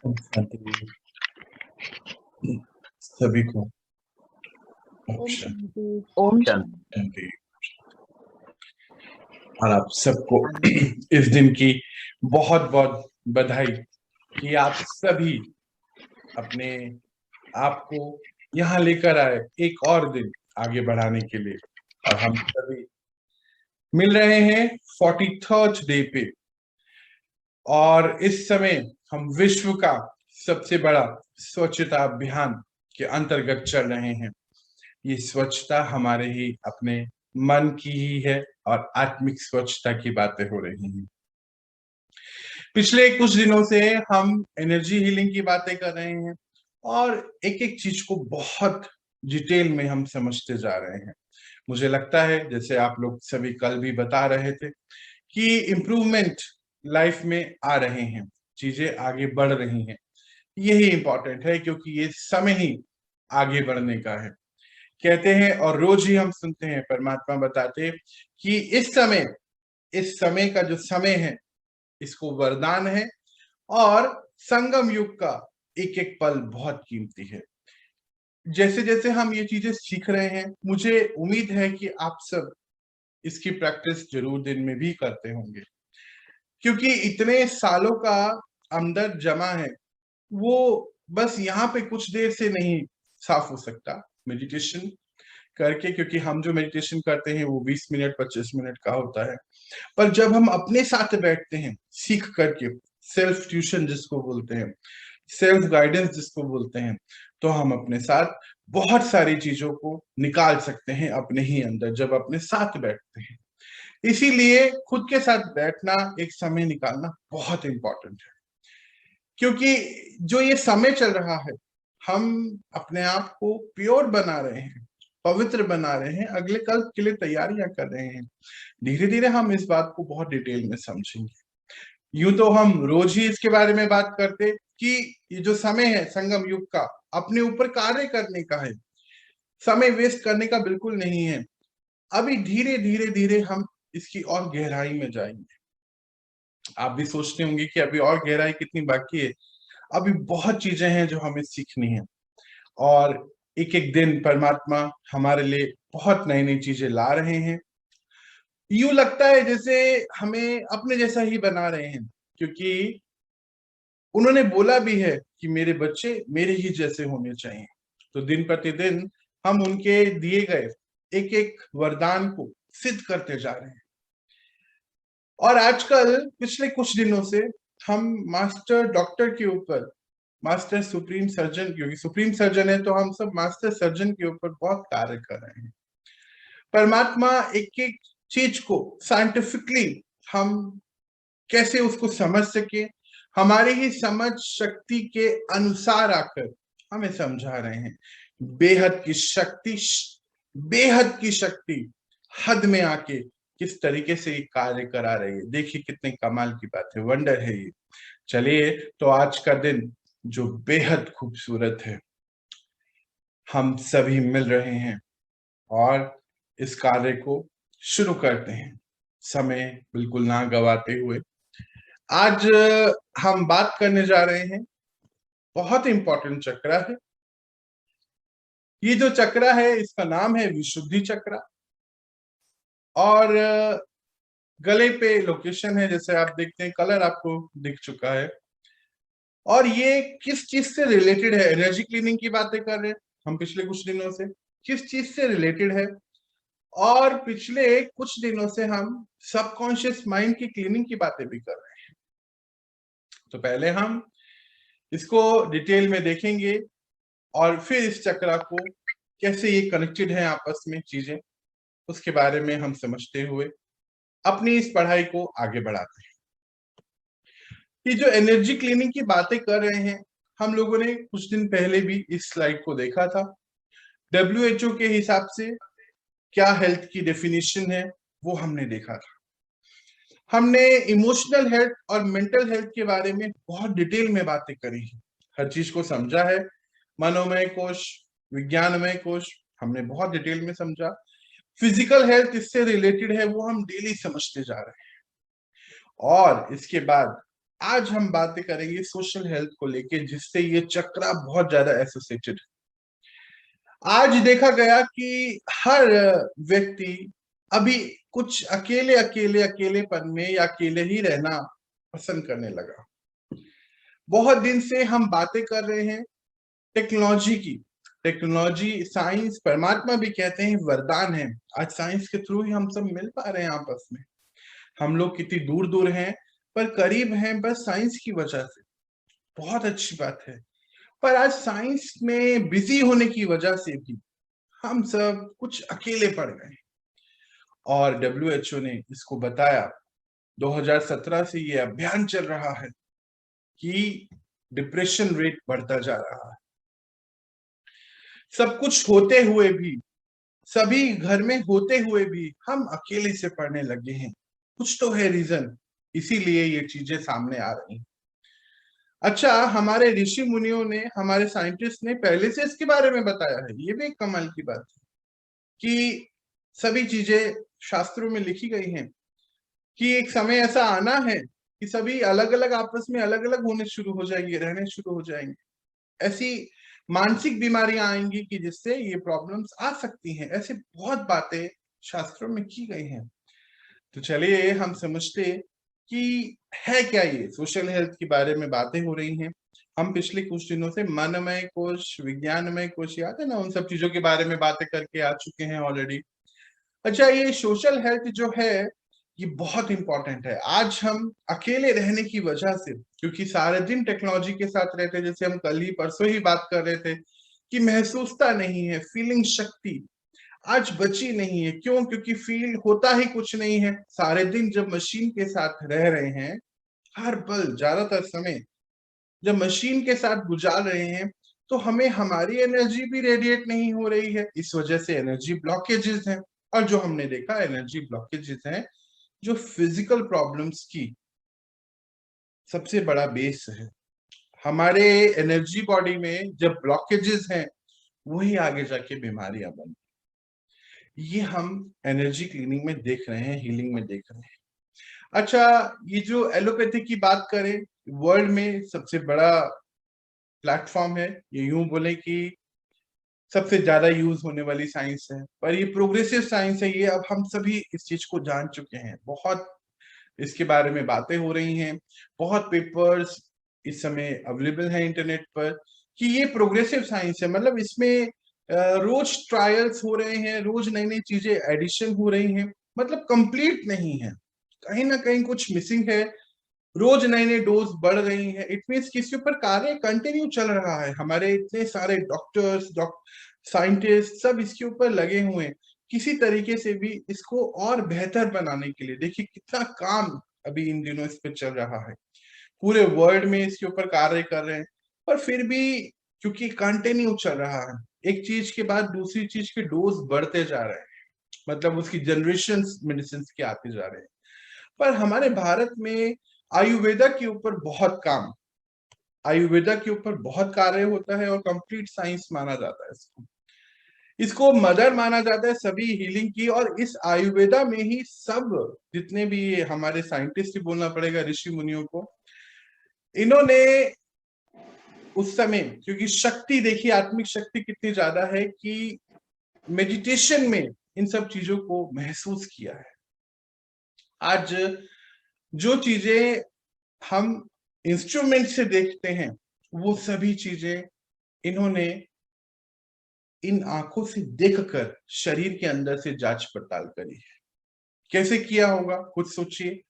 शांति सभी को। ओम अच्छा, शांति। ओम शांति। शांति। और आप सबको इस दिन की बहुत बहुत बधाई कि आप सभी अपने आप को यहाँ लेकर आए एक और दिन आगे बढ़ाने के लिए। और हम सभी मिल रहे हैं 43rd डे पे, और इस समय हम विश्व का सबसे बड़ा स्वच्छता अभियान के अंतर्गत चल रहे हैं। ये स्वच्छता हमारे ही अपने मन की ही है और आत्मिक स्वच्छता की बातें हो रही हैं। पिछले कुछ दिनों से हम एनर्जी हीलिंग की बातें कर रहे हैं और एक एक चीज को बहुत डिटेल में हम समझते जा रहे हैं। मुझे लगता है, जैसे आप लोग सभी कल भी बता रहे थे, कि इम्प्रूवमेंट लाइफ में आ रहे हैं, चीजें आगे बढ़ रही हैं। यही इंपॉर्टेंट है, क्योंकि ये समय ही आगे बढ़ने का है। कहते हैं और रोज ही हम सुनते हैं, परमात्मा बताते कि इस समय का जो समय है, इसको वरदान है, और संगम युग का एक एक पल बहुत कीमती है। जैसे जैसे हम ये चीजें सीख रहे हैं, मुझे उम्मीद है कि आप सब इसकी प्रैक्टिस जरूर दिन में भी करते होंगे, क्योंकि इतने सालों का अंदर जमा है, वो बस यहाँ पे कुछ देर से नहीं साफ हो सकता मेडिटेशन करके। क्योंकि हम जो मेडिटेशन करते हैं वो 20 मिनट 25 मिनट का होता है, पर जब हम अपने साथ बैठते हैं सीख करके, सेल्फ ट्यूशन जिसको बोलते हैं, सेल्फ गाइडेंस जिसको बोलते हैं, तो हम अपने साथ बहुत सारी चीजों को निकाल सकते हैं अपने ही अंदर, जब अपने साथ बैठते हैं। इसीलिए खुद के साथ बैठना, एक समय निकालना बहुत इंपॉर्टेंट है। क्योंकि जो ये समय चल रहा है, हम अपने आप को प्योर बना रहे हैं, पवित्र बना रहे हैं, अगले कल के लिए तैयारियां कर रहे हैं। धीरे धीरे हम इस बात को बहुत डिटेल में समझेंगे। यूं तो हम रोज ही इसके बारे में बात करते कि ये जो समय है संगम युग का, अपने ऊपर कार्य करने का है, समय वेस्ट करने का बिल्कुल नहीं है। अभी धीरे धीरे धीरे हम इसकी और गहराई में जाएंगे। आप भी सोचते होंगे कि अभी और गहराई कितनी बाकी है। अभी बहुत चीजें हैं जो हमें सीखनी है, और एक एक दिन परमात्मा हमारे लिए बहुत नई नई चीजें ला रहे हैं। यूं लगता है जैसे हमें अपने जैसा ही बना रहे हैं, क्योंकि उन्होंने बोला भी है कि मेरे बच्चे मेरे ही जैसे होने चाहिए। तो दिन प्रतिदिन हम उनके दिए गए एक एक वरदान को सिद्ध करते जा रहे हैं। और आजकल पिछले कुछ दिनों से हम मास्टर डॉक्टर के ऊपर, मास्टर सुप्रीम सर्जन, क्योंकि सुप्रीम सर्जन है तो हम सब मास्टर सर्जन के ऊपर बहुत कार्य कर रहे हैं। परमात्मा एक एक चीज को साइंटिफिकली हम कैसे उसको समझ सके, हमारी ही समझ शक्ति के अनुसार आकर हमें समझा रहे हैं। बेहद की शक्ति, बेहद की शक्ति हद में आके किस तरीके से ये कार्य करा रही है। देखिए कितने कमाल की बात है, वंडर है ये। चलिए, तो आज का दिन जो बेहद खूबसूरत है, हम सभी मिल रहे हैं और इस कार्य को शुरू करते हैं, समय बिल्कुल ना गवाते हुए। आज हम बात करने जा रहे हैं, बहुत इंपॉर्टेंट चक्र है। ये जो चक्र है इसका नाम है विशुद्धि चक्र, और गले पे लोकेशन है, जैसे आप देखते हैं कलर आपको दिख चुका है। और ये किस चीज से रिलेटेड है? एनर्जी क्लीनिंग की बातें कर रहे हैं हम पिछले कुछ दिनों से, किस चीज से रिलेटेड है? और पिछले कुछ दिनों से हम सबकॉन्शियस माइंड की क्लीनिंग की बातें भी कर रहे हैं। तो पहले हम इसको डिटेल में देखेंगे, और फिर इस चक्र को कैसे ये कनेक्टेड है आपस में चीजें, उसके बारे में हम समझते हुए अपनी इस पढ़ाई को आगे बढ़ाते हैं। ये जो एनर्जी क्लीनिंग की बातें कर रहे हैं, हम लोगों ने कुछ दिन पहले भी इस स्लाइड को देखा था। WHO के हिसाब से क्या हेल्थ की डेफिनेशन है वो हमने देखा था। हमने इमोशनल हेल्थ और मेंटल हेल्थ के बारे में बहुत डिटेल में बातें करी है, हर चीज को समझा है। मनोमय कोश, विज्ञानमय कोश हमने बहुत डिटेल में समझा। फिजिकल हेल्थ इससे रिलेटेड है, वो हम डेली समझते जा रहे हैं। और इसके बाद आज हम बातें करेंगे सोशल हेल्थ को लेके, जिससे ये चक्रा बहुत ज्यादा एसोसिएटेड है। आज देखा गया कि हर व्यक्ति अभी कुछ अकेलेपन में या अकेले ही रहना पसंद करने लगा। बहुत दिन से हम बातें कर रहे हैं टेक्नोलॉजी की। टेक्नोलॉजी, साइंस परमात्मा भी कहते हैं वरदान है। आज साइंस के थ्रू ही हम सब मिल पा रहे हैं आपस में। हम लोग कितनी दूर दूर हैं पर करीब हैं बस साइंस की वजह से। बहुत अच्छी बात है। पर आज साइंस में बिजी होने की वजह से भी हम सब कुछ अकेले पड़ गए और WHO ने इसको बताया। 2017 से ये अभियान चल रहा है कि डिप्रेशन रेट बढ़ता जा रहा है। सब कुछ होते हुए भी, सभी घर में होते हुए भी हम अकेले से पढ़ने लगे हैं। कुछ तो है रीजन, इसीलिए ये चीजें सामने आ रही हैं। अच्छा, हमारे ऋषि मुनियों ने, हमारे साइंटिस्ट ने पहले से इसके बारे में बताया है। ये भी एक कमाल की बात है कि सभी चीजें शास्त्रों में लिखी गई हैं कि एक समय ऐसा आना है कि सभी अलग अलग आपस में अलग अलग होने शुरू हो जाएंगे, रहने शुरू हो जाएंगे। ऐसी मानसिक बीमारियां आएंगी कि जिससे ये प्रॉब्लम्स आ सकती हैं। ऐसे बहुत बातें शास्त्रों में की गई हैं। तो चलिए हम समझते कि है क्या ये सोशल हेल्थ के बारे में बातें हो रही हैं। हम पिछले कुछ दिनों से मनमय कोश, विज्ञानमय कोश, याद है ना, उन सब चीजों के बारे में बातें करके आ चुके हैं ऑलरेडी। अच्छा, ये सोशल हेल्थ जो है ये बहुत इंपॉर्टेंट है। आज हम अकेले रहने की वजह से, क्योंकि सारे दिन टेक्नोलॉजी के साथ रहते, जैसे हम कल ही परसों ही बात कर रहे थे कि महसूसता नहीं है, फीलिंग शक्ति आज बची नहीं है। क्यों? क्योंकि फील होता ही कुछ नहीं है। सारे दिन जब मशीन के साथ रह रहे हैं, हर पल ज्यादातर समय जब मशीन के साथ गुजार रहे हैं, तो हमें हमारी एनर्जी भी रेडिएट नहीं हो रही है। इस वजह से एनर्जी ब्लॉकेजेस हैं। और जो हमने देखा एनर्जी ब्लॉकेजेस हैं जो फिजिकल प्रॉब्लम्स की सबसे बड़ा बेस है। हमारे एनर्जी बॉडी में जब ब्लॉकेजेस हैं, वही आगे जाके बीमारियां बन। ये हम एनर्जी क्लीनिंग में देख रहे हैं, हीलिंग में देख रहे हैं। अच्छा, ये जो एलोपैथी की बात करें, वर्ल्ड में सबसे बड़ा प्लेटफॉर्म है। ये यूं बोले कि सबसे ज्यादा यूज होने वाली साइंस है, पर ये प्रोग्रेसिव साइंस है। ये अब हम सभी इस चीज को जान चुके हैं। बहुत इसके बारे में बातें हो रही हैं, बहुत पेपर्स इस समय अवेलेबल है इंटरनेट पर कि ये प्रोग्रेसिव साइंस है। मतलब इसमें रोज ट्रायल्स हो रहे हैं, रोज नई नई चीजें एडिशन हो रही हैं। मतलब कंप्लीट नहीं है, कहीं ना कहीं कुछ मिसिंग है। रोज नए नए डोज बढ़ रही है। इट मीन्स किसके ऊपर कार्य कंटिन्यू चल रहा है। हमारे इतने सारे डॉक्टर्स, साइंटिस्ट सब इसके ऊपर लगे हुए हैं किसी तरीके से भी इसको और बेहतर बनाने के लिए। देखिए कितना काम अभी इन दिनों इस पे चल रहा है। पूरे वर्ल्ड में इसके ऊपर कार्य कर रहे हैं, पर फिर भी क्योंकि कंटिन्यू चल रहा है, एक चीज के बाद दूसरी चीज के डोज बढ़ते जा रहे हैं। मतलब उसकी जनरेशन मेडिसिन के आते जा रहे हैं। पर हमारे भारत में आयुर्वेदा के ऊपर बहुत काम, आयुर्वेदा के ऊपर बहुत कार्य होता है और कंप्लीट साइंस माना जाता है इसको। इसको मदर माना जाता है सभी हीलिंग की। और इस आयुर्वेदा में ही सब जितने भी हमारे साइंटिस्ट ही बोलना पड़ेगा, ऋषि मुनियों को, इन्होंने उस समय, क्योंकि शक्ति देखिए, आत्मिक शक्ति कितनी ज्यादा है कि मेडिटेशन में इन सब चीजों को महसूस किया है। आज जो चीजें हम इंस्ट्रूमेंट से देखते हैं, वो सभी चीजें इन्होंने इन आंखों से देखकर शरीर के अंदर से जांच पड़ताल करी है। कैसे किया होगा कुछ सोचिए।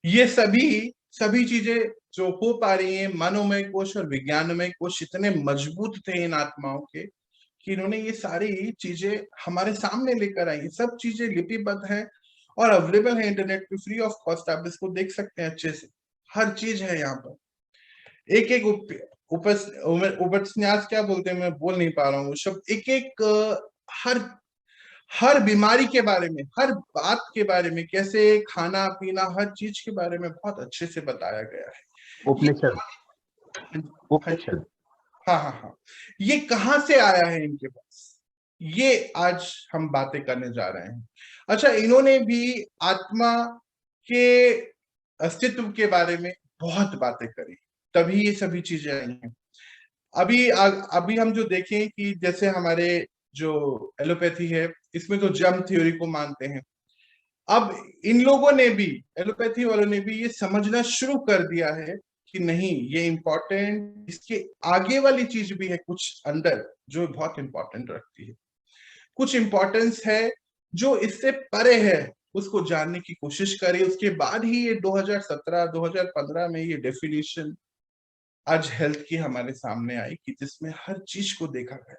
ये सभी चीजें जो हो पा रही हैं, मनोमय कोश और विज्ञानमय कोश इतने मजबूत थे इन आत्माओं के कि इन्होंने ये सारी चीजें हमारे सामने लेकर आई। सब चीजें लिपिबद्ध है और अवेलेबल है इंटरनेट पे फ्री ऑफ कॉस्ट। आप इसको देख सकते हैं अच्छे से। हर चीज है यहाँ पर। एक एक उपन्यास क्या बोलते हैं, मैं बोल नहीं पा रहा हूँ शब्द। एक एक हर हर बीमारी के बारे में, हर बात के बारे में, कैसे खाना पीना, हर चीज के बारे में बहुत अच्छे से बताया गया है। उपनिषद। उपनिषद। हाँ हाँ हाँ, ये कहाँ से आया है इनके पास, ये आज हम बातें करने जा रहे हैं। अच्छा, इन्होंने भी आत्मा के अस्तित्व के बारे में बहुत बातें करी, तभी ये सभी चीजें आई हैं। अभी हम जो देखें कि जैसे हमारे जो एलोपैथी है, इसमें तो जर्म थ्योरी को मानते हैं। अब इन लोगों ने भी, एलोपैथी वालों ने भी ये समझना शुरू कर दिया है कि नहीं, ये इम्पोर्टेंट, इसके आगे वाली चीज भी है कुछ अंदर जो बहुत इंपॉर्टेंट रखती है, कुछ इंपॉर्टेंस है जो इससे परे है, उसको जानने की कोशिश करें। उसके बाद ही ये 2017 2015 में ये डेफिनेशन आज हेल्थ की हमारे सामने आई कि जिसमें हर चीज को देखा गया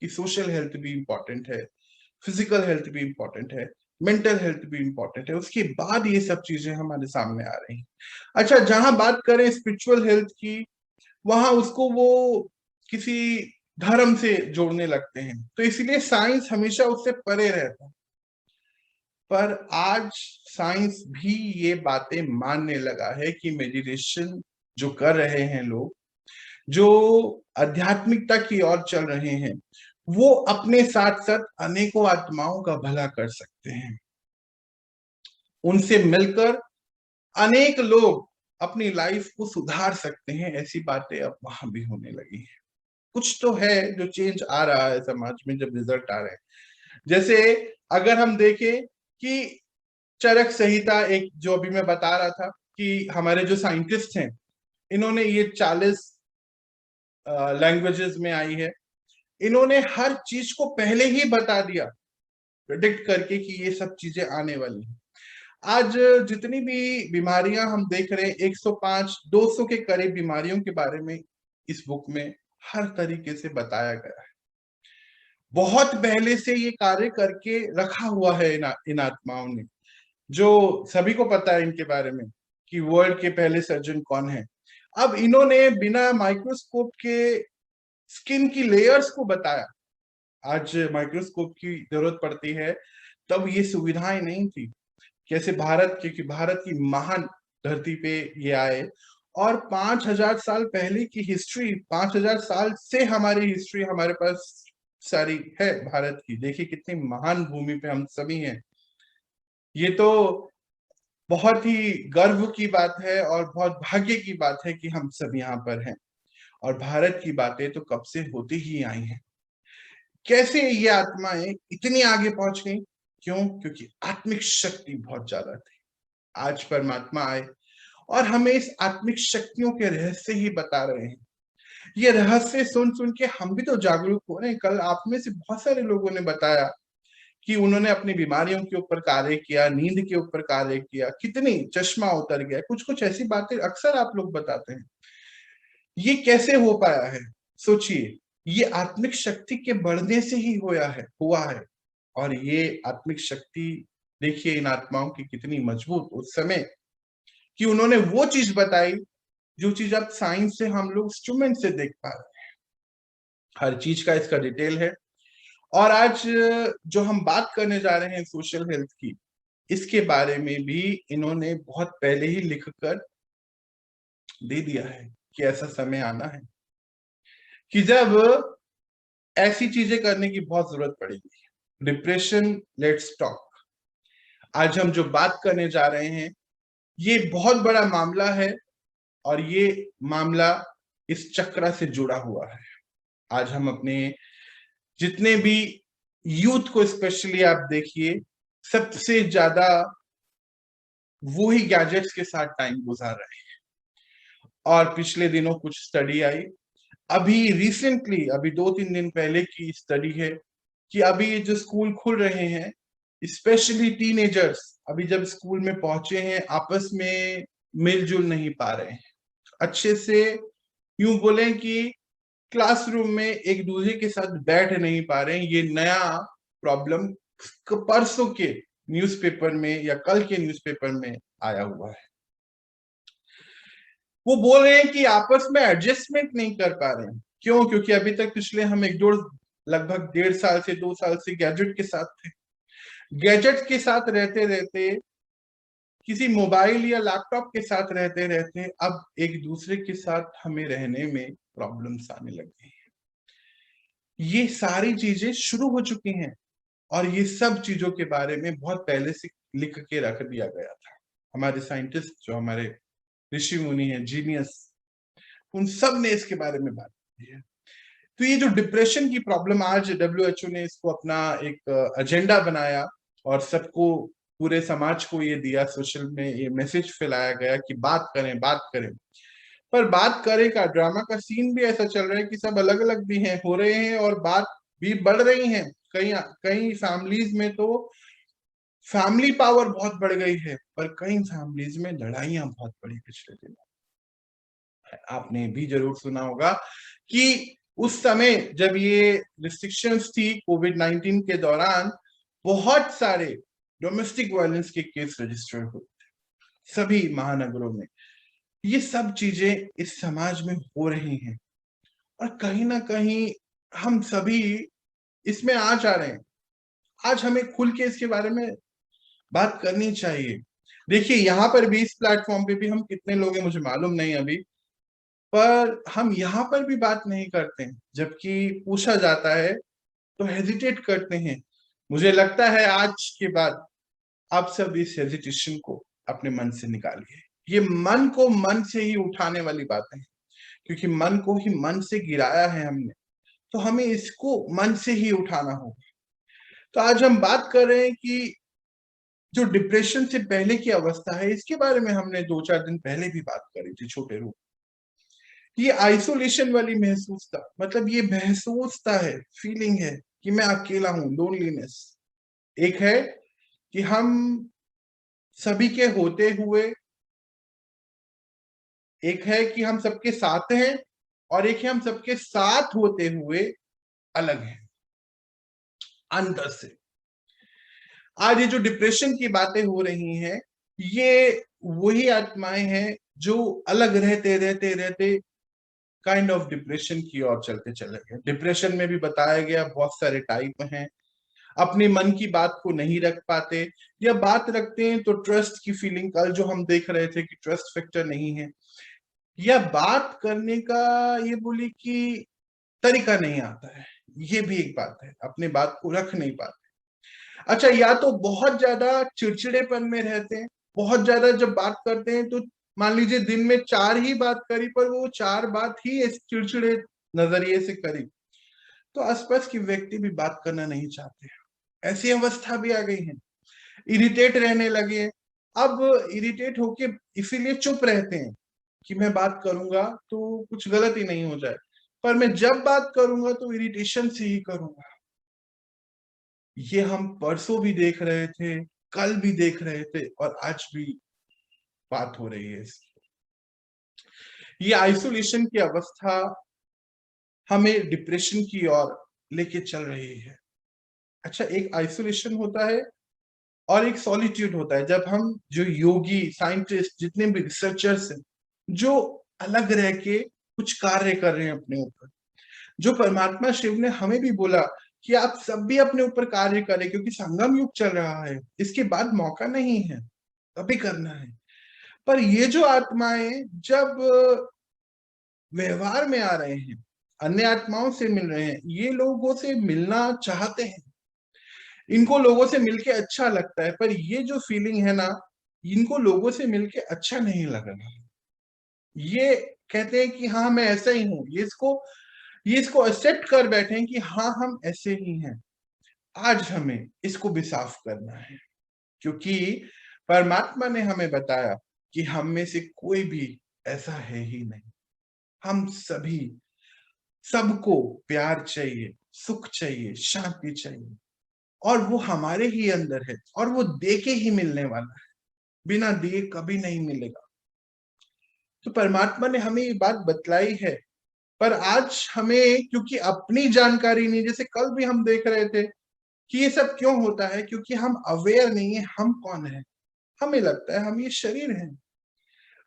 कि सोशल हेल्थ भी इंपॉर्टेंट है, फिजिकल हेल्थ भी इंपॉर्टेंट है, मेंटल हेल्थ भी इंपॉर्टेंट है। उसके बाद ये सब चीजें हमारे सामने आ रही हैं। अच्छा, जहां बात करें स्पिरिचुअल हेल्थ की, वहां उसको वो किसी धर्म से जोड़ने लगते हैं, तो इसलिए साइंस हमेशा उससे परे रहता है। पर आज साइंस भी ये बातें मानने लगा है कि मेडिटेशन जो कर रहे हैं लोग, जो आध्यात्मिकता की ओर चल रहे हैं, वो अपने साथ साथ अनेकों आत्माओं का भला कर सकते हैं। उनसे मिलकर अनेक लोग अपनी लाइफ को सुधार सकते हैं। ऐसी बातें अब वहां भी होने लगी हैं। कुछ तो है जो चेंज आ रहा है समाज में, जब रिजल्ट आ रहे हैं। जैसे अगर हम देखें कि चरक संहिता, एक जो अभी मैं बता रहा था कि हमारे जो साइंटिस्ट हैं, इन्होंने ये 40 लैंग्वेजेस में आई है, इन्होंने हर चीज को पहले ही बता दिया, प्रेडिक्ट करके कि ये सब चीजें आने वाली हैं। आज जितनी भी बीमारियां हम देख रहे हैं, 105 200 के करीब बीमारियों के बारे में इस बुक में हर तरीके से बताया गया है। बहुत पहले से ये कार्य करके रखा हुआ है इन आत्माओं ने, जो सभी को पता है इनके बारे में कि वर्ल्ड के पहले सर्जन कौन है। अब इन्होंने बिना माइक्रोस्कोप के स्किन की लेयर्स को बताया। आज माइक्रोस्कोप की जरूरत पड़ती है, तब ये सुविधाएं नहीं थी। कैसे भारत, क्योंकि भारत की महान धरती पे ये आए, और 5000 साल पहले की हिस्ट्री, 5000 साल से हमारी हिस्ट्री हमारे पास सारी है भारत की। देखिए कितनी महान भूमि पे हम सभी हैं। ये तो बहुत ही गर्व की बात है और बहुत भाग्य की बात है कि हम सब यहाँ पर हैं। और भारत की बातें तो कब से होती ही आई हैं। कैसे ये आत्माएं इतनी आगे पहुंच गई? क्यों? क्योंकि आत्मिक शक्ति बहुत ज्यादा थी। आज परमात्मा आए और हमें इस आत्मिक शक्तियों के रहस्य ही बता रहे हैं। ये रहस्य सुन सुन के हम भी तो जागरूक हो रहे हैं। कल आप में से बहुत सारे लोगों ने बताया कि उन्होंने अपनी बीमारियों के ऊपर कार्य किया, नींद के ऊपर कार्य किया, कितनी चश्मा उतर गया। कुछ कुछ ऐसी बातें अक्सर आप लोग बताते हैं। ये कैसे हो पाया है? सोचिए, ये आत्मिक शक्ति के बढ़ने से ही हुआ है। और ये आत्मिक शक्ति देखिए इन आत्माओं की कितनी मजबूत उस समय, कि उन्होंने वो चीज बताई जो चीज अब साइंस से हम लोग इंस्ट्रूमेंट से देख पा रहे हैं। हर चीज का इसका डिटेल है। और आज जो हम बात करने जा रहे हैं सोशल हेल्थ की, इसके बारे में भी इन्होंने बहुत पहले ही लिखकर दे दिया है कि ऐसा समय आना है कि जब ऐसी चीजें करने की बहुत जरूरत पड़ेगी। Depression, let's talk. आज हम जो बात करने जा रहे हैं, ये बहुत बड़ा मामला है और ये मामला इस चक्र से जुड़ा हुआ है। आज हम अपने जितने भी यूथ को स्पेशली आप देखिए, सबसे ज्यादा वो ही गैजेट्स के साथ टाइम गुजार रहे हैं। और पिछले दिनों कुछ स्टडी आई, अभी रिसेंटली, अभी 2-3 दिन पहले की स्टडी है कि अभी जो स्कूल खुल रहे हैं, स्पेशली टीनेजर्स अभी जब स्कूल में पहुंचे हैं, आपस में मिलजुल नहीं पा रहे हैं अच्छे से। यूं बोलें कि क्लासरूम में एक दूसरे के साथ बैठ नहीं पा रहे हैं। ये नया प्रॉब्लम परसों के न्यूज़पेपर में या कल के न्यूज़पेपर में आया हुआ है। वो बोल रहे हैं कि आपस में एडजस्टमेंट नहीं कर पा रहे हैं। क्यों? क्योंकि अभी तक पिछले हम लगभग 1.5 साल से 2 साल से गैजेट के साथ थे। गैजेट के साथ रहते रहते, किसी मोबाइल या लैपटॉप के साथ रहते रहते, अब एक दूसरे के साथ हमें रहने में प्रॉब्लम्स आने लग गई हैं। ये सारी चीजें शुरू हो चुकी हैं और ये सब चीजों के बारे में बहुत पहले से लिख के रख दिया गया था। हमारे साइंटिस्ट जो हमारे ऋषि मुनि हैं, जीनियस, उन सब ने इसके बारे में बात की है। तो ये जो डिप्रेशन की प्रॉब्लम, आज WHO ने इसको अपना एक एजेंडा बनाया और सबको, पूरे समाज को ये दिया, सोशल में ये मैसेज फैलाया गया कि बात करें, बात करें। पर बात करें का ड्रामा का सीन भी ऐसा चल रहा है कि सब अलग अलग भी हैं, हो रहे हैं, और बात भी बढ़ रही है। कई कई फैमिलीज में तो फैमिली पावर बहुत बढ़ गई है, पर कई फैमिलीज में लड़ाइयां बहुत बढ़ी पिछले दिनों। आपने भी जरूर सुना होगा कि उस समय जब ये रिस्ट्रिक्शंस थी कोविड-19 के दौरान, बहुत सारे डोमेस्टिक वायलेंस के केस रजिस्टर हुए थे सभी महानगरों में। ये सब चीजें इस समाज में हो रही हैं और कहीं ना कहीं हम सभी इसमें आ जा रहे हैं। आज हमें खुल के इसके बारे में बात करनी चाहिए। देखिए, यहाँ पर भी, इस प्लेटफॉर्म पे भी हम कितने लोग हैं मुझे मालूम नहीं अभी, पर हम यहाँ पर भी बात नहीं करते हैं, जबकि पूछा जाता है तो हेजिटेट करते हैं। मुझे लगता है आज के बाद आप सब इस हेजिटेशन को अपने मन से निकालिए। ये मन को मन से ही उठाने वाली बातें हैं, क्योंकि मन को ही मन से गिराया है हमने, तो हमें इसको मन से ही उठाना होगा। तो आज हम बात कर रहे हैं कि जो डिप्रेशन से पहले की अवस्था है, इसके बारे में हमने 2-4 दिन पहले भी बात करी थी छोटे रूप। ये आइसोलेशन वाली महसूसता, मतलब ये महसूसता है, फीलिंग है कि मैं अकेला हूं, लोनलीनेस। एक है कि हम सभी के होते हुए, एक है कि हम सबके साथ हैं, और एक है हम सबके साथ होते हुए अलग हैं अंदर से। आज ये जो डिप्रेशन की बातें हो रही हैं, ये वही आत्माएं हैं जो अलग रहते रहते रहते काइंड ऑफ डिप्रेशन की ओर चलते चले गए। डिप्रेशन में भी बताया गया बहुत सारे टाइप हैं। अपने मन की बात को नहीं रख पाते, या बात रखते हैं तो ट्रस्ट की फीलिंग, कल जो हम देख रहे थे कि ट्रस्ट फैक्टर नहीं है, या बात करने का ये बोली कि तरीका नहीं आता है। ये भी एक बात है, अपने बात को रख नहीं पाते। अच्छा, या तो बहुत ज्यादा चिड़चिड़ेपन में रहते हैं, बहुत ज्यादा जब बात करते हैं तो मान लीजिए दिन में 4 ही बात करी, पर वो 4 बात ही इस चिड़चिड़े नजरिए से करी, तो आसपास के व्यक्ति भी बात करना नहीं चाहते। ऐसी अवस्था भी आ गई है, इरिटेट रहने लगे। अब इरिटेट होके इसीलिए चुप रहते हैं कि मैं बात करूंगा तो कुछ गलत ही नहीं हो जाए, पर मैं जब बात करूंगा तो इरिटेशन से ही करूंगा। ये हम परसों भी देख रहे थे, कल भी देख रहे थे, और आज भी बात हो रही है इसकी। ये आइसोलेशन की अवस्था हमें डिप्रेशन की ओर लेके चल रही है। अच्छा, एक आइसोलेशन होता है और एक सॉलिट्यूड होता है। जब हम, जो योगी, साइंटिस्ट, जितने भी रिसर्चर्स हैं, जो अलग रह के कुछ कार्य कर रहे हैं अपने ऊपर, जो परमात्मा शिव ने हमें भी बोला कि आप सब भी अपने ऊपर कार्य करें, क्योंकि संगम युग चल रहा है, इसके बाद मौका नहीं है, अभी करना है। पर ये जो आत्माएं जब व्यवहार में आ रहे हैं, अन्य आत्माओं से मिल रहे हैं, ये लोगों से मिलना चाहते हैं, इनको लोगों से मिलके अच्छा लगता है, पर ये जो फीलिंग है ना, इनको लोगों से मिलके अच्छा नहीं लग रहा। ये कहते हैं कि हाँ मैं ऐसा ही हूं, ये इसको एक्सेप्ट कर बैठे हैं कि हाँ हम ऐसे ही हैं। आज हमें इसको भी साफ करना है, क्योंकि परमात्मा ने हमें बताया कि हम में से कोई भी ऐसा है ही नहीं। हम सभी, सबको प्यार चाहिए, सुख चाहिए, शांति चाहिए, और वो हमारे ही अंदर है, और वो दे के ही मिलने वाला है, बिना दिए कभी नहीं मिलेगा। तो परमात्मा ने हमें ये बात बतलाई है, पर आज हमें क्योंकि अपनी जानकारी नहीं, जैसे कल भी हम देख रहे थे कि ये सब क्यों होता है, क्योंकि हम अवेयर नहीं है हम कौन है। हमें लगता है हम ये शरीर हैं।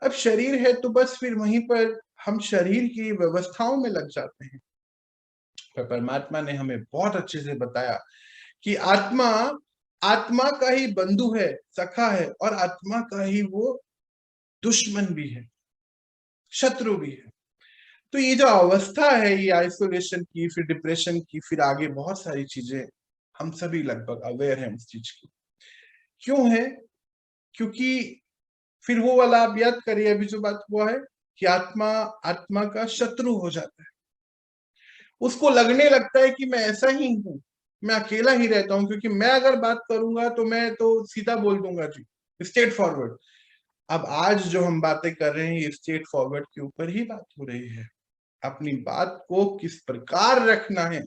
अब शरीर है तो बस फिर वहीं पर हम शरीर की व्यवस्थाओं में लग जाते हैं। पर परमात्मा ने हमें बहुत अच्छे से बताया कि आत्मा, आत्मा का ही बंधु है, सखा है, और आत्मा का ही वो दुश्मन भी है, शत्रु भी है। तो ये जो अवस्था है, ये आइसोलेशन की, फिर डिप्रेशन की, फिर आगे बहुत सारी चीजें, हम सभी लगभग अवेयर हैं उस चीज की। क्यों है? क्योंकि फिर वो वाला आप याद करिए, अभी जो बात हुआ है कि आत्मा आत्मा का शत्रु हो जाता है। उसको लगने लगता है कि मैं ऐसा ही हूं, मैं अकेला ही रहता हूं, क्योंकि मैं अगर बात करूंगा तो मैं तो सीधा बोल दूंगा जी, स्ट्रेट फॉरवर्ड। अब आज जो हम बातें कर रहे हैं ये स्ट्रेट फॉरवर्ड के ऊपर ही बात हो रही है। अपनी बात को किस प्रकार रखना है,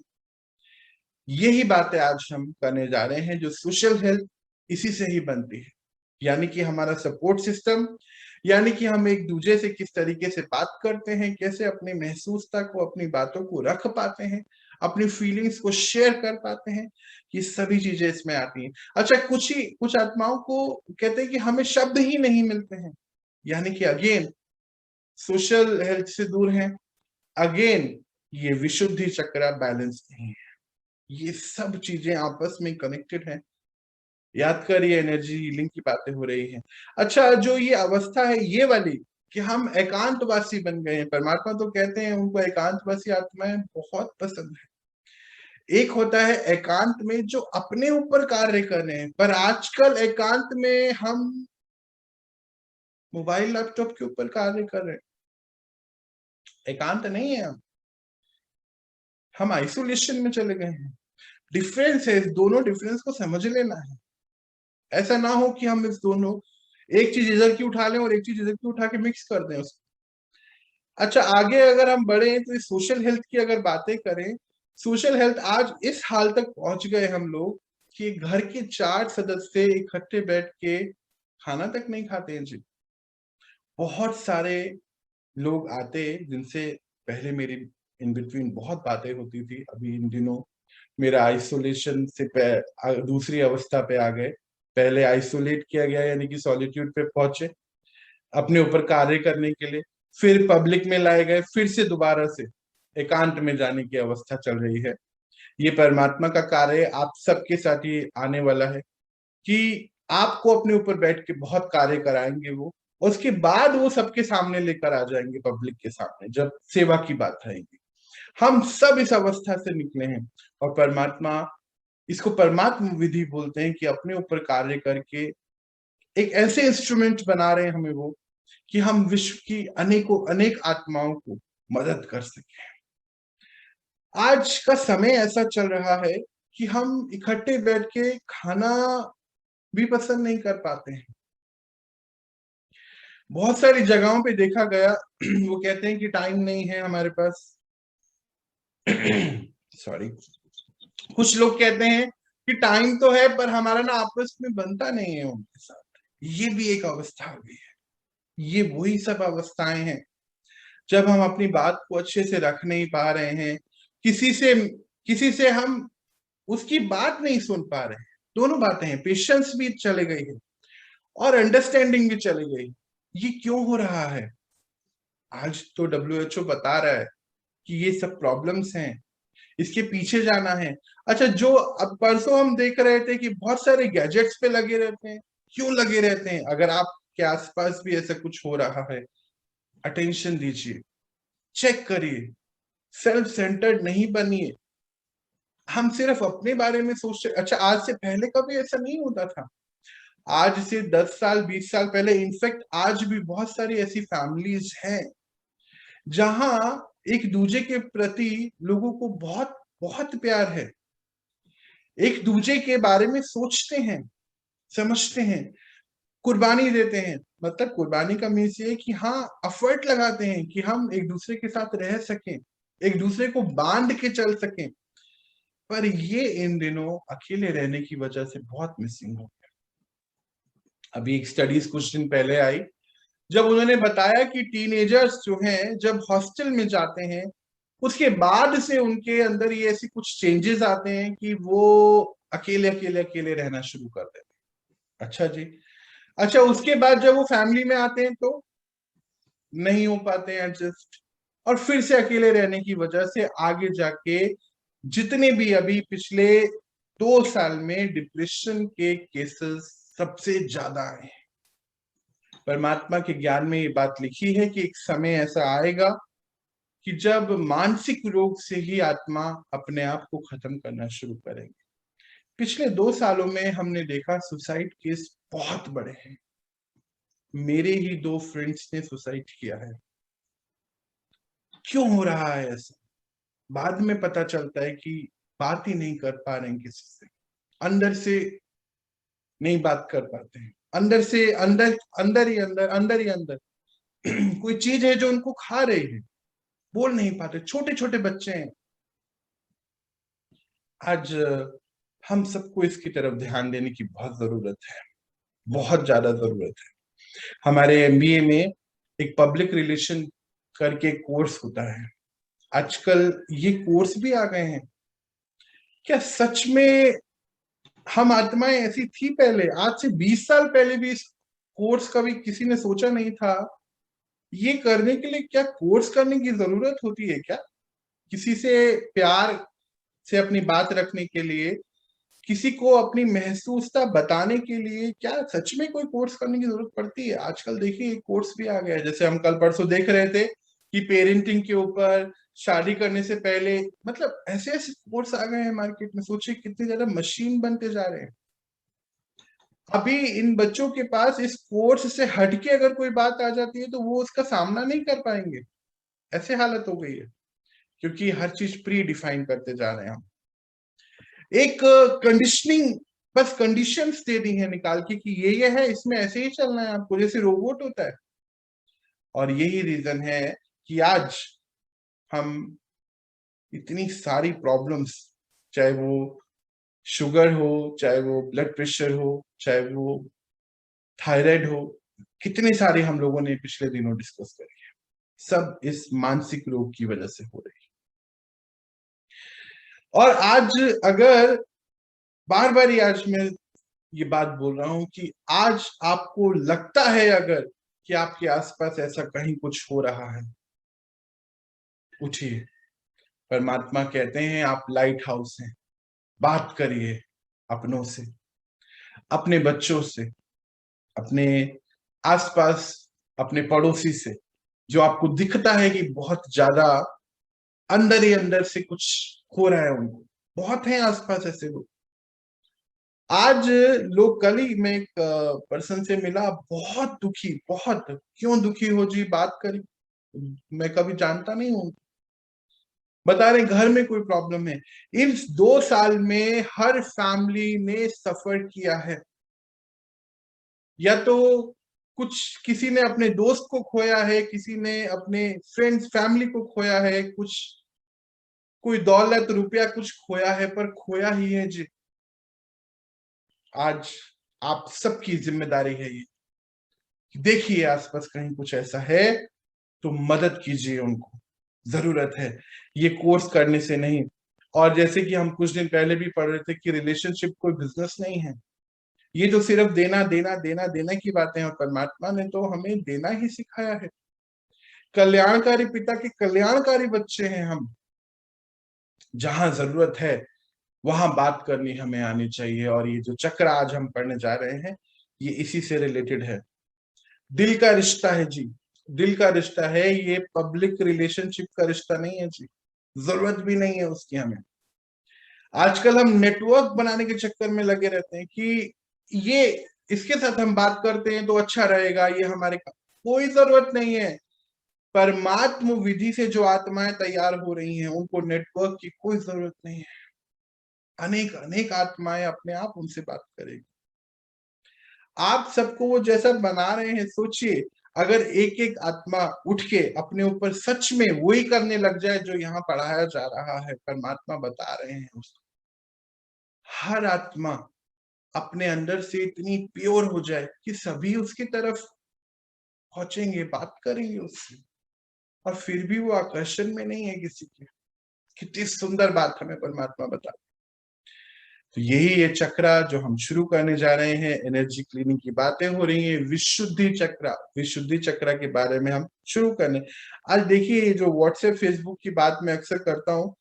यही बातें आज हम करने जा रहे हैं। जो सोशल हेल्थ इसी से ही बनती है, यानी कि हमारा सपोर्ट सिस्टम, यानी कि हम एक दूसरे से किस तरीके से बात करते हैं, कैसे अपनी महसूसता को, अपनी बातों को रख पाते हैं, अपनी फीलिंग्स को शेयर कर पाते हैं, ये सभी चीजें इसमें आती हैं। अच्छा, कुछ आत्माओं को कहते हैं कि हमें शब्द ही नहीं मिलते हैं, यानी कि अगेन सोशल हेल्थ से दूर हैं, अगेन ये विशुद्धि चक्र बैलेंस नहीं है। ये सब चीजें आपस में कनेक्टेड हैं। याद कर, ये एनर्जी हीलिंग की बातें हो रही हैं। अच्छा, जो ये अवस्था है ये वाली कि हम एकांतवासी बन गए हैं, परमात्मा तो कहते हैं उनको एकांतवासी आत्माएं बहुत पसंद है। एक होता है एकांत में जो अपने ऊपर कार्य कर रहे हैं, पर आजकल एकांत में हम मोबाइल लैपटॉप के ऊपर कार्य कर रहे हैं। एकांत नहीं है, हम आइसोलेशन में चले गए हैं। डिफरेंस है, इस दोनों डिफरेंस को समझ लेना है। ऐसा ना हो कि हम इस दोनों, एक चीज इधर की उठा लें और एक चीज इधर की उठा के मिक्स कर दें उसको। अच्छा, आगे अगर हम बढ़े तो इस सोशल हेल्थ की अगर बातें करें, सोशल हेल्थ आज इस हाल तक पहुंच गए हम लोग कि घर के 4 सदस्य इकट्ठे बैठ के खाना तक नहीं खाते हैं जी। बहुत सारे लोग आते जिनसे पहले मेरी इन बिटवीन बहुत बातें होती थी, अभी इन दिनों मेरा आइसोलेशन से दूसरी अवस्था पे आ गए। पहले आइसोलेट किया गया, यानी कि सॉलिट्यूड पे पहुंचे अपने ऊपर कार्य करने के लिए, फिर पब्लिक में लाए गए, फिर से दोबारा से एकांत में जाने की अवस्था चल रही है। ये परमात्मा का कार्य आप सबके साथ ही आने वाला है कि आपको अपने ऊपर बैठ के बहुत कार्य कराएंगे वो, उसके बाद वो सबके सामने लेकर आ जाएंगे, पब्लिक के सामने जब सेवा की बात आएगी। हम सब इस अवस्था से निकले हैं और परमात्मा, इसको परमात्मा विधि बोलते हैं कि अपने ऊपर कार्य करके एक ऐसे इंस्ट्रूमेंट बना रहे हैं हमें वो, कि हम विश्व की अनेक आत्माओं को मदद कर सके। आज का समय ऐसा चल रहा है कि हम इकट्ठे बैठ के खाना भी पसंद नहीं कर पाते हैं। बहुत सारी जगहों पे देखा गया वो कहते हैं कि टाइम नहीं है हमारे पास। सॉरी, कुछ लोग कहते हैं कि टाइम तो है पर हमारा ना आपस में बनता नहीं है उनके साथ। ये भी एक अवस्था हो गई है। ये वही सब अवस्थाएं हैं जब हम अपनी बात को अच्छे से रख नहीं पा रहे हैं, किसी से हम उसकी बात नहीं सुन पा रहे हैं। दोनों बातें हैं, पेशेंस भी चले गई है और अंडरस्टैंडिंग भी चली गई। ये क्यों हो रहा है? आज तो WHO बता रहा है कि ये सब प्रॉब्लम्स हैं, इसके पीछे जाना है। अच्छा, जो अब परसों हम देख रहे थे कि बहुत सारे गैजेट्स पे लगे रहते हैं, क्यों लगे रहते हैं? अगर आपके आसपास भी ऐसा कुछ हो रहा है, अटेंशन दीजिए, चेक करिए, सेल्फ सेंटर्ड नहीं बनिए। हम सिर्फ अपने बारे में सोचते। अच्छा, आज से पहले कभी ऐसा नहीं होता था। आज से 10 साल 20 साल पहले, इनफैक्ट आज भी बहुत सारी ऐसी फैमिलीज हैं जहां एक दूसरे के प्रति लोगों को बहुत बहुत प्यार है, एक दूसरे के बारे में सोचते हैं, समझते हैं, कुर्बानी देते हैं। मतलब कुर्बानी का मीन्स ये कि हाँ, एफर्ट लगाते हैं कि हम एक दूसरे के साथ रह सकें, एक दूसरे को बांध के चल सकें। पर ये इन दिनों अकेले रहने की वजह से बहुत मिसिंग हो गया। अभी एक स्टडीज कुछ दिन पहले आई, जब उन्होंने बताया कि टीनेजर्स जो हैं जब हॉस्टल में जाते हैं, उसके बाद से उनके अंदर ये ऐसी कुछ चेंजेस आते हैं कि वो अकेले अकेले अकेले रहना शुरू कर देते हैं। अच्छा जी। अच्छा, उसके बाद जब वो फैमिली में आते हैं तो नहीं हो पाते हैं एडजस्ट, और फिर से अकेले रहने की वजह से आगे जाके जितने भी अभी पिछले 2 साल में डिप्रेशन के केसेस सबसे ज्यादा आए हैं। परमात्मा के ज्ञान में ये बात लिखी है कि एक समय ऐसा आएगा कि जब मानसिक रोग से ही आत्मा अपने आप को खत्म करना शुरू करेंगे। पिछले 2 सालों में हमने देखा सुसाइड केस बहुत बड़े हैं, मेरे ही 2 फ्रेंड्स ने सुसाइड किया है। क्यों हो रहा है ऐसा? बाद में पता चलता है कि बात ही नहीं कर पा रहे हैं किसी से, अंदर से नहीं बात कर पाते हैं, अंदर से अंदर अंदर ही अंदर कोई चीज है जो उनको खा रही है, बोल नहीं पाते, छोटे छोटे बच्चे हैं। आज हम सबको इसकी तरफ ध्यान देने की बहुत जरूरत है, बहुत ज्यादा जरूरत है। हमारे एमबीए में एक पब्लिक रिलेशन करके कोर्स होता है। आजकल ये कोर्स भी आ गए हैं। क्या सच में हम आत्माएं ऐसी थी पहले? आज से 20 साल पहले भी इस कोर्स का भी किसी ने सोचा नहीं था। ये करने के लिए क्या कोर्स करने की जरूरत होती है क्या? किसी से प्यार से अपनी बात रखने के लिए, किसी को अपनी महसूसता बताने के लिए क्या सच में कोई कोर्स करने की जरूरत पड़ती है? आजकल देखिए एक कोर्स भी आ गया है, जैसे हम कल परसों देख रहे थे कि पेरेंटिंग के ऊपर, शादी करने से पहले, मतलब ऐसे ऐसे कोर्स आ गए हैं मार्केट में। सोचिए कितने ज्यादा मशीन बनते जा रहे हैं। अभी इन बच्चों के पास इस कोर्स से हटके अगर कोई बात आ जाती है तो वो उसका सामना नहीं कर पाएंगे, ऐसे हालत हो गई है, क्योंकि हर चीज प्री डिफाइन करते जा रहे हैं हम। एक कंडीशनिंग, बस कंडीशंस दे दी है निकाल के कि ये है, इसमें ऐसे ही चलना है आपको, जैसे रोबोट होता है। और यही रीजन है कि आज हम इतनी सारी प्रॉब्लम्स, चाहे वो शुगर हो, चाहे वो ब्लड प्रेशर हो, चाहे वो थायराइड हो, कितने सारे हम लोगों ने पिछले दिनों डिस्कस करी है, सब इस मानसिक रोग की वजह से हो रही है। और आज अगर बार बार ही आज मैं ये बात बोल रहा हूं कि आज आपको लगता है अगर कि आपके आसपास ऐसा कहीं कुछ हो रहा है, उठिए। परमात्मा कहते हैं आप लाइट हाउस हैं। बात करिए अपनों से, अपने बच्चों से, अपने आसपास, अपने पड़ोसी से, जो आपको दिखता है कि बहुत ज्यादा अंदर ही अंदर से कुछ हो रहा है उनको। बहुत हैं आसपास ऐसे लोग। आज लोग, कल ही मैं एक पर्सन से मिला, बहुत दुखी, बहुत। क्यों दुखी हो जी? बात करी, मैं कभी जानता नहीं हूं। बता रहे घर में कोई प्रॉब्लम है। इस 2 साल में हर फैमिली ने सफर किया है, या तो कुछ, किसी ने अपने दोस्त को खोया है, किसी ने अपने फ्रेंड्स फैमिली को खोया है, कुछ कोई दौलत रुपया कुछ खोया है, पर खोया ही है जी। आज आप सबकी जिम्मेदारी है ये, देखिए आसपास कहीं कुछ ऐसा है तो मदद कीजिए, उनको जरूरत है। ये कोर्स करने से नहीं। और जैसे कि हम कुछ दिन पहले भी पढ़ रहे थे कि रिलेशनशिप कोई बिजनेस नहीं है। ये जो सिर्फ देना देना देना देना की बातें हैं, और परमात्मा ने तो हमें देना ही सिखाया है। कल्याणकारी पिता के कल्याणकारी बच्चे हैं हम। जहां जरूरत है वहां बात करनी हमें आनी चाहिए। और ये जो चक्र आज हम पढ़ने जा रहे हैं, ये इसी से रिलेटेड है। दिल का रिश्ता है जी, दिल का रिश्ता है ये, पब्लिक रिलेशनशिप का रिश्ता नहीं है जी। जरूरत भी नहीं है उसकी हमें। आजकल हम नेटवर्क बनाने के चक्कर में लगे रहते हैं कि ये, इसके साथ हम बात करते हैं तो अच्छा रहेगा, ये हमारे का कोई जरूरत नहीं है। परमात्म विधि से जो आत्माएं तैयार हो रही हैं, उनको नेटवर्क की कोई जरूरत नहीं है। अनेक अनेक आत्माएं अपने आप उनसे बात करेगी। आप सबको वो जैसा बना रहे हैं, सोचिए अगर एक एक आत्मा उठ के अपने ऊपर सच में वही करने लग जाए जो यहाँ पढ़ाया जा रहा है, परमात्मा बता रहे हैं उसको, हर आत्मा अपने अंदर से इतनी प्योर हो जाए कि सभी उसकी तरफ पहुंचेंगे, बात करेंगे उससे, और फिर भी वो आकर्षण में नहीं है किसी के। कितनी सुंदर बात हमें परमात्मा बता। तो यही ये चक्र जो हम शुरू करने जा रहे हैं, एनर्जी क्लीनिंग की बातें हो रही हैं, विशुद्धि चक्र, विशुद्धि चक्र के बारे में हम शुरू करने। आज देखिए जो व्हाट्सएप फेसबुक की बात मैं अक्सर करता हूँ,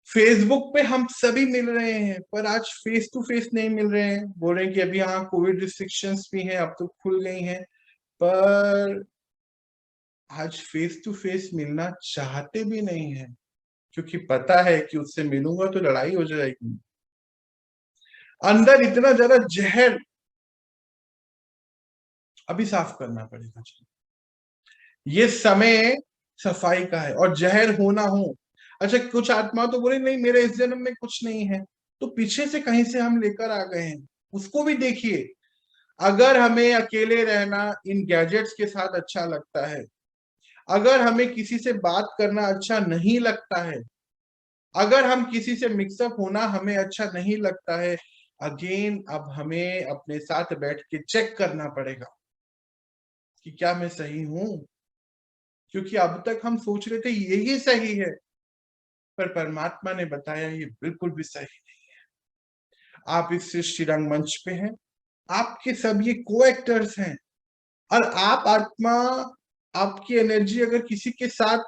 फेसबुक पे हम सभी मिल रहे हैं पर आज फेस टू फेस नहीं मिल रहे हैं। बोल रहे हैं कि अभी हाँ कोविड रिस्ट्रिक्शंस भी हैं, अब तो खुल गई हैं, पर आज फेस टू फेस मिलना चाहते भी नहीं है, क्योंकि पता है कि उससे मिलूंगा तो लड़ाई हो जाएगी। अंदर इतना ज्यादा जहर अभी साफ करना पड़ेगा। ये समय सफाई का है, और जहर हो ना हो। अच्छा, कुछ आत्मा तो बोले नहीं मेरे इस जन्म में कुछ नहीं है, तो पीछे से कहीं से हम लेकर आ गए हैं, उसको भी देखिए। अगर हमें अकेले रहना इन गैजेट्स के साथ अच्छा लगता है, अगर हमें किसी से बात करना अच्छा नहीं लगता है, अगर हम किसी से मिक्सअप होना हमें अच्छा नहीं लगता है, अगेन अब हमें अपने साथ बैठ के चेक करना पड़ेगा कि क्या मैं सही हूं। क्योंकि अब तक हम सोच रहे थे यही सही है, पर परमात्मा ने बताया ये बिल्कुल भी सही नहीं है। आप इस सृष्टि रंग मंच पे हैं, आपके सब ये को एक्टर्स हैं, और आप आत्मा, आपकी एनर्जी अगर किसी के साथ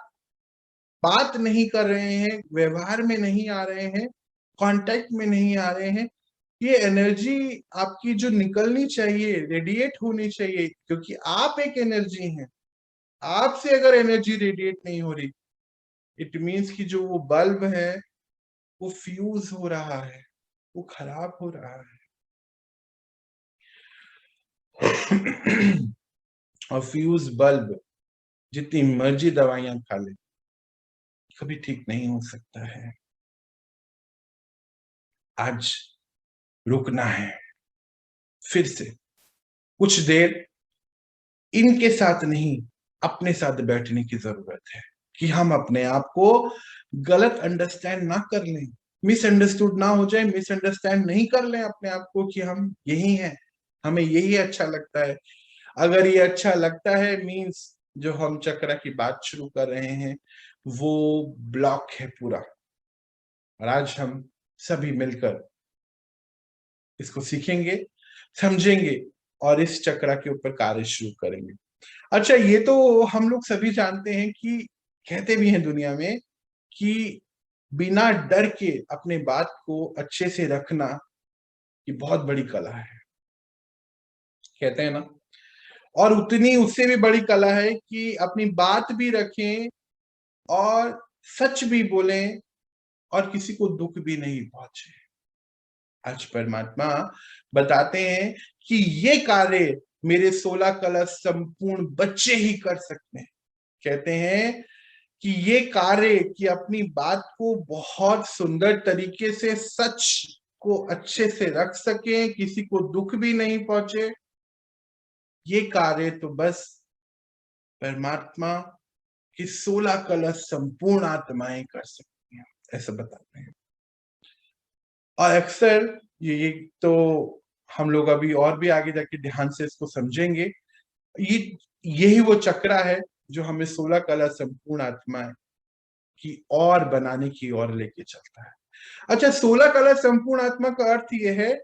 बात नहीं कर रहे हैं, व्यवहार में नहीं आ रहे हैं, कांटेक्ट में नहीं आ रहे हैं, ये एनर्जी आपकी जो निकलनी चाहिए, रेडिएट होनी चाहिए, क्योंकि आप एक एनर्जी हैं। आपसे अगर एनर्जी रेडिएट नहीं हो रही, इट मीन्स कि जो वो बल्ब है वो फ्यूज हो रहा है, वो खराब हो रहा है। और फ्यूज बल्ब जितनी मर्जी दवाइयां खा ले, कभी ठीक नहीं हो सकता है। आज रुकना है, फिर से कुछ देर इनके साथ नहीं, अपने साथ बैठने की जरूरत है, कि हम अपने आप को गलत अंडरस्टैंड ना कर लें, मिसअंडरस्टूड ना हो जाए, मिसअंडरस्टैंड नहीं कर लें अपने आप को कि हम यही हैं, हमें यही अच्छा लगता है। अगर ये अच्छा लगता है मींस जो हम चक्र की बात शुरू कर रहे हैं वो ब्लॉक है पूरा। और आज हम सभी मिलकर इसको सीखेंगे, समझेंगे, और इस चक्र के ऊपर कार्य शुरू करेंगे। अच्छा, ये तो हम लोग सभी जानते हैं कि कहते भी हैं दुनिया में कि बिना डर के अपने बात को अच्छे से रखना ये बहुत बड़ी कला है, कहते हैं ना। और उतनी उससे भी बड़ी कला है कि अपनी बात भी रखें और सच भी बोलें और किसी को दुख भी नहीं पहुंचे। आज परमात्मा बताते हैं कि ये कार्य मेरे 16 कला संपूर्ण बच्चे ही कर सकते हैं। कहते हैं कि ये कार्य कि अपनी बात को बहुत सुंदर तरीके से, सच को अच्छे से रख सके, किसी को दुख भी नहीं पहुंचे, ये कार्य तो बस परमात्मा की 16 कलश संपूर्ण आत्माएं कर सकती हैं, ऐसा बताते हैं। और अक्सर ये तो हम लोग अभी और भी आगे जाके ध्यान से इसको समझेंगे। ये यही वो चक्र है जो हमें 16 कला संपूर्ण आत्माएं की और बनाने की ओर लेके चलता है। अच्छा, 16 कला संपूर्ण आत्मा का अर्थ यह है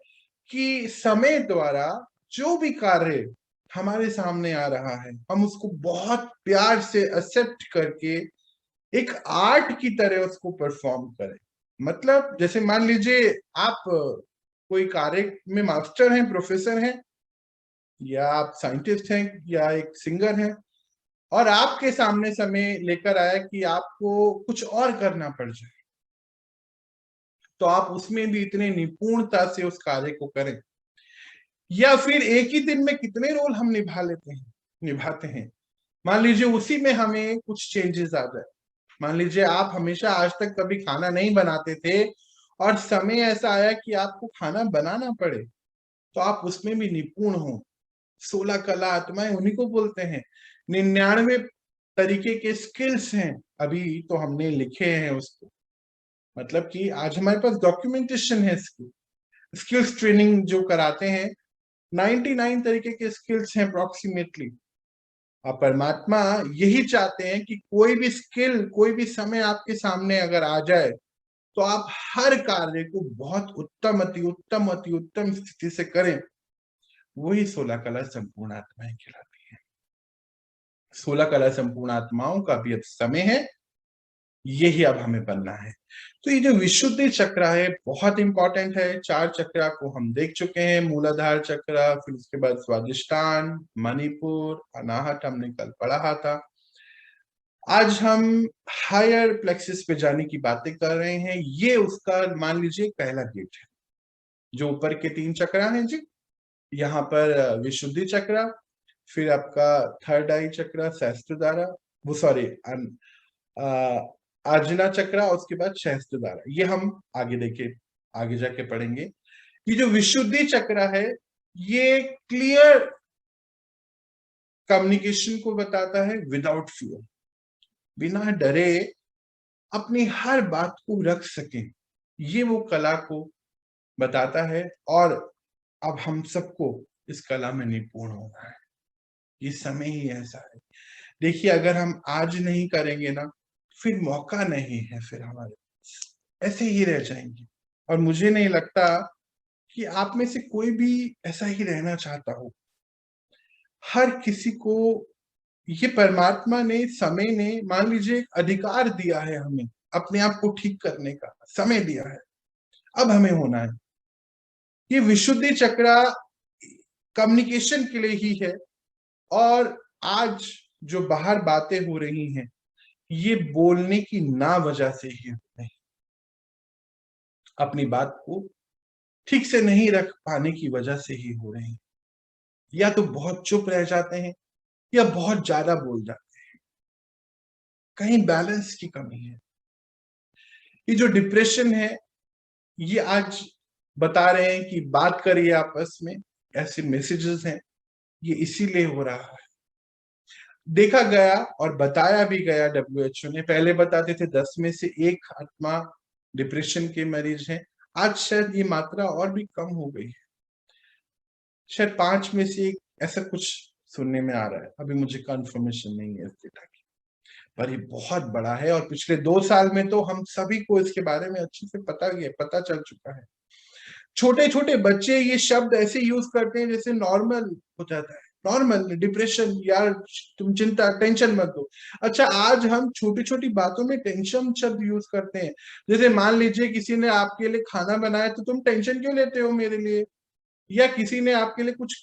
कि समय द्वारा जो भी कार्य हमारे सामने आ रहा है, हम उसको बहुत प्यार से एक्सेप्ट करके एक आर्ट की तरह उसको परफॉर्म करें। मतलब जैसे मान लीजिए आप कोई कार्य में मास्टर हैं, प्रोफेसर हैं, या आप साइंटिस्ट हैं, या एक सिंगर हैं, और आपके सामने समय लेकर आया कि आपको कुछ और करना पड़ जाए, तो आप उसमें भी इतने निपुणता से उस कार्य को करें। या फिर एक ही दिन में कितने रोल हम निभाते हैं। मान लीजिए उसी में हमें कुछ चेंजेस आ जाए। मान लीजिए आप हमेशा आज तक कभी खाना नहीं बनाते थे और समय ऐसा आया कि आपको खाना बनाना पड़े, तो आप उसमें भी निपुण हो। 16 कला आत्माएं उन्हीं को बोलते हैं। 99 तरीके के स्किल्स हैं, अभी तो हमने लिखे हैं उसको। मतलब कि आज हमारे पास डॉक्यूमेंटेशन है, स्किल्स ट्रेनिंग जो कराते हैं, 99 तरीके के स्किल्स हैं अप्रोक्सीमेटली। और परमात्मा यही चाहते हैं कि कोई भी स्किल, कोई भी समय आपके सामने अगर आ जाए, तो आप हर कार्य को बहुत उत्तम, अति उत्तम, अति उत्तम स्थिति से करें। वही 16 कला संपूर्ण आत्माएं कहलाती हैं। 16 कला संपूर्ण आत्माओं का भी अब समय है, यही अब हमें बनना है। तो ये जो विशुद्धि चक्र है बहुत इंपॉर्टेंट है। 4 चक्र को हम देख चुके हैं, मूलाधार चक्र, फिर उसके बाद स्वादिष्टान, मणिपुर, अनाहत हमने कल पढ़ा था। आज हम हायर प्लेक्सिस पे जाने की बातें कर रहे हैं। ये उसका मान लीजिए पहला गेट है। जो ऊपर के 3 चक्र हैं जी, यहाँ पर विशुद्धि चक्र, फिर आपका थर्ड आई चक्र सहस्त्रधारा, वो सॉरी आज्ञा चक्र, उसके बाद सहस्त्रधारा। ये हम आगे जाके पढ़ेंगे। ये जो विशुद्धि चक्र है ये क्लियर कम्युनिकेशन को बताता है, विदाउट फियर, बिना डरे अपनी हर बात को रख सके, ये वो कला को बताता है। और अब हम सबको इस कला में निपुण होना है, ये समय ही ऐसा है। देखिए अगर हम आज नहीं करेंगे ना, फिर मौका नहीं है, फिर हमारे ऐसे ही रह जाएंगे। और मुझे नहीं लगता कि आप में से कोई भी ऐसा ही रहना चाहता हो। हर किसी को ये परमात्मा ने, समय ने, मान लीजिए एक अधिकार दिया है हमें अपने आप को ठीक करने का, समय दिया है, अब हमें होना है। ये विशुद्धि चक्र कम्युनिकेशन के लिए ही है। और आज जो बाहर बातें हो रही हैं ये बोलने की ना वजह से ही हो रही, अपनी बात को ठीक से नहीं रख पाने की वजह से ही हो रही। या तो बहुत चुप रह जाते हैं या बहुत ज्यादा बोल जाते हैं, कहीं बैलेंस की कमी है। ये जो डिप्रेशन है ये आज बता रहे हैं कि बात करिए आपस में, ऐसे मैसेजेस हैं, ये इसीलिए हो रहा है। देखा गया और बताया भी गया, WHO ने पहले बताते थे 10 में से 1 आत्मा डिप्रेशन के मरीज हैं, आज शायद ये मात्रा और भी कम हो गई है, शायद 5 में से 1, ऐसा कुछ सुनने में आ रहा है। अभी मुझे कंफर्मेशन नहीं है इस डेटा की, पर ये बहुत बड़ा है। और पिछले 2 साल में तो हम सभी को इसके बारे में अच्छे से पता चल चुका है। छोटे छोटे बच्चे ये शब्द ऐसे यूज करते हैं जैसे नॉर्मल हो जाता है, नॉर्मल डिप्रेशन, यार तुम चिंता टेंशन मत लो। अच्छा, आज हम छोटी छोटी बातों में टेंशन शब्द यूज करते हैं। जैसे मान लीजिए किसी ने आपके लिए खाना बनाया तो तुम टेंशन क्यों लेते हो मेरे लिए, या किसी ने आपके लिए कुछ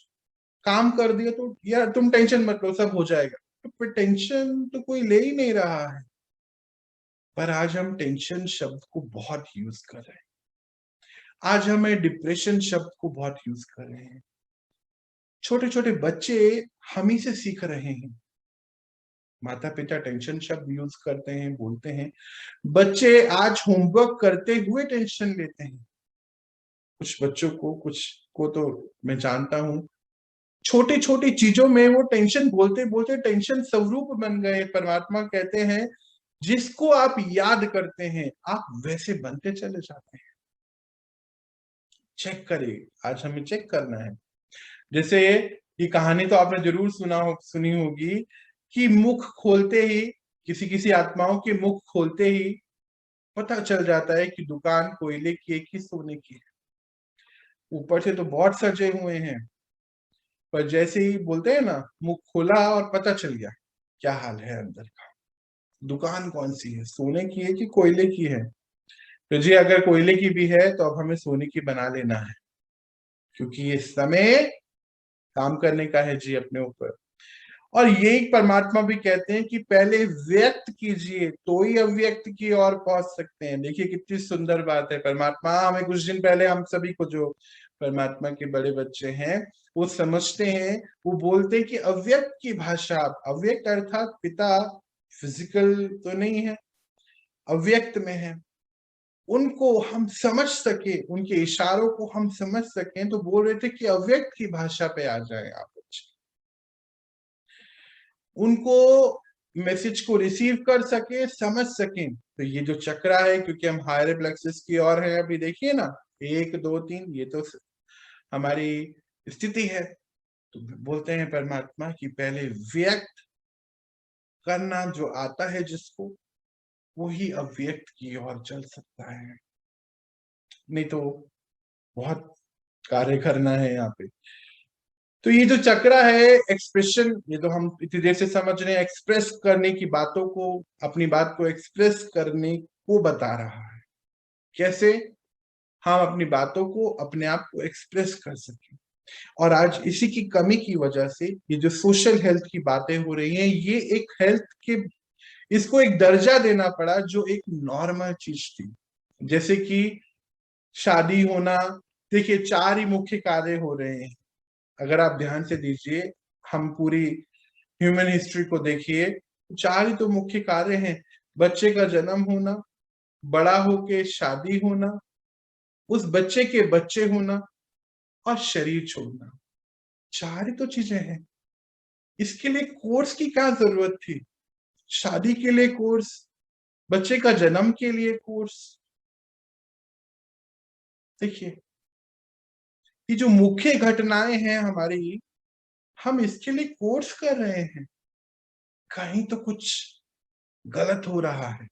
काम कर दिया तो यार तुम टेंशन मत लो सब हो जाएगा। तो फिर टेंशन तो कोई ले ही नहीं रहा है, पर आज हम टेंशन शब्द को बहुत यूज कर रहे हैं। आज हमें डिप्रेशन शब्द को बहुत यूज कर रहे हैं। छोटे छोटे बच्चे हम ही से सीख रहे हैं। माता पिता टेंशन शब्द यूज करते हैं, बोलते हैं। बच्चे आज होमवर्क करते हुए टेंशन लेते हैं। कुछ बच्चों को, कुछ को तो मैं जानता हूं, छोटी छोटी चीजों में वो टेंशन बोलते बोलते टेंशन स्वरूप बन गए। परमात्मा कहते हैं जिसको आप याद करते हैं आप वैसे बनते चले जाते हैं। चेक करिए, आज हमें चेक करना है। जैसे ये कहानी तो आपने जरूर सुनी होगी कि मुख खोलते ही, किसी किसी आत्माओं के मुख खोलते ही पता चल जाता है कि दुकान कोयले की है कि सोने की है। ऊपर से तो बहुत सजे हुए हैं, पर जैसे ही बोलते हैं ना, मुख खोला और पता चल गया क्या हाल है अंदर का। दुकान कौन सी है, सोने की है कि कोयले की है? तो जी अगर कोयले की भी है तो अब हमें सोने की बना लेना है, क्योंकि ये समय काम करने का है जी अपने ऊपर। और यही परमात्मा भी कहते हैं कि पहले व्यक्त कीजिए तो ही अव्यक्त की ओर पहुंच सकते हैं। देखिए कितनी सुंदर बात है। परमात्मा हमें कुछ दिन पहले, हम सभी को जो परमात्मा के बड़े बच्चे हैं वो समझते हैं, वो बोलते हैं कि अव्यक्त की भाषा, अव्यक्त अर्थात पिता फिजिकल तो नहीं है, अव्यक्त में है, उनको हम समझ सके, उनके इशारों को हम समझ सकें, तो बोल रहे थे कि अव्यक्त की भाषा पे आ जाए आप, उनको मैसेज को रिसीव कर सके, समझ सकें। तो ये जो चक्र है, क्योंकि हम हायर प्लेक्सस की ओर है, अभी देखिए ना 1 2 3, ये तो हमारी स्थिति है। तो बोलते हैं परमात्मा कि पहले व्यक्त करना जो आता है जिसको, वो ही अव्यक्त की ओर चल सकता है, नहीं तो बहुत कार्य करना है यहाँ पे। तो ये जो चक्र है एक्सप्रेशन, ये तो हम इतनी देर से समझ रहे हैं, एक्सप्रेस करने की बातों को, अपनी बात को एक्सप्रेस करने को बता रहा है। कैसे हम अपनी बातों को, अपने आप को एक्सप्रेस कर सकें। और आज इसी की कमी की वजह से ये जो सोशल हेल्थ की बातें हो रही हैं, ये एक हेल्थ के, इसको एक दर्जा देना पड़ा जो एक नॉर्मल चीज थी। जैसे कि शादी होना, देखिए 4 ही मुख्य कार्य हो रहे हैं, अगर आप ध्यान से दीजिए। हम पूरी ह्यूमन हिस्ट्री को देखिए, 4 ही तो मुख्य कार्य हैं। बच्चे का जन्म होना, बड़ा होके शादी होना, उस बच्चे के बच्चे होना और शरीर छोड़ना। 4 ही तो चीजें हैं। इसके लिए कोर्स की क्या जरूरत थी? शादी के लिए कोर्स, बच्चे का जन्म के लिए कोर्स। देखिए, ये जो मुख्य घटनाएं हैं हमारी, हम इसके लिए कोर्स कर रहे हैं। कहीं तो कुछ गलत हो रहा है।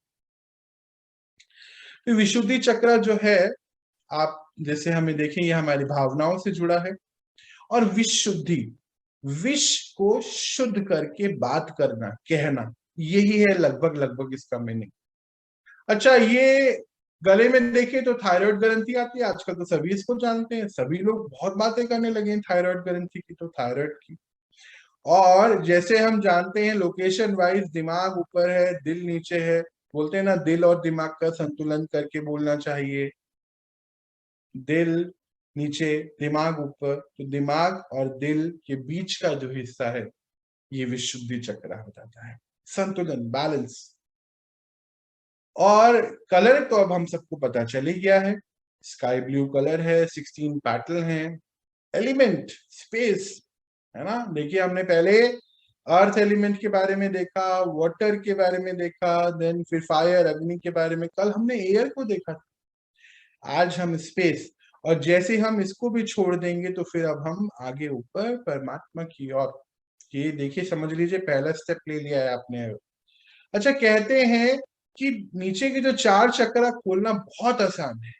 तो विशुद्धि चक्र जो है, आप जैसे हमें देखें, ये हमारी भावनाओं से जुड़ा है। और विशुद्धि, विश को शुद्ध करके बात करना, कहना, यही है लगभग लगभग इसका मीनिंग। अच्छा, ये गले में देखें तो थायराइड ग्रंथि आती है। आजकल तो सभी इसको जानते हैं, सभी लोग बहुत बातें करने लगे हैं थायराइड ग्रंथि की, तो थायराइड की। और जैसे हम जानते हैं लोकेशन वाइज, दिमाग ऊपर है, दिल नीचे है। बोलते हैं ना, दिल और दिमाग का संतुलन करके बोलना चाहिए। दिल नीचे, दिमाग ऊपर। तो दिमाग और दिल के बीच का जो हिस्सा है, ये विशुद्धि चक्र हो जाता है, संतुलन, बैलेंस। और कलर तो अब हम सबको पता चल ही गया है, स्काई ब्लू कलर है, 16 पैटर्न है। एलिमेंट, स्पेस, है ना। देखिए, हमने पहले अर्थ एलिमेंट के बारे में देखा, वाटर के बारे में देखा, देन फिर फायर, अग्नि के बारे में। कल हमने एयर को देखा था, आज हम स्पेस। और जैसे हम इसको भी छोड़ देंगे तो फिर अब हम आगे ऊपर परमात्मा की ओर। ये देखिए, समझ लीजिए, पहला स्टेप ले लिया है आपने। अच्छा, कहते हैं कि नीचे के जो 4 चक्र खोलना बहुत आसान है,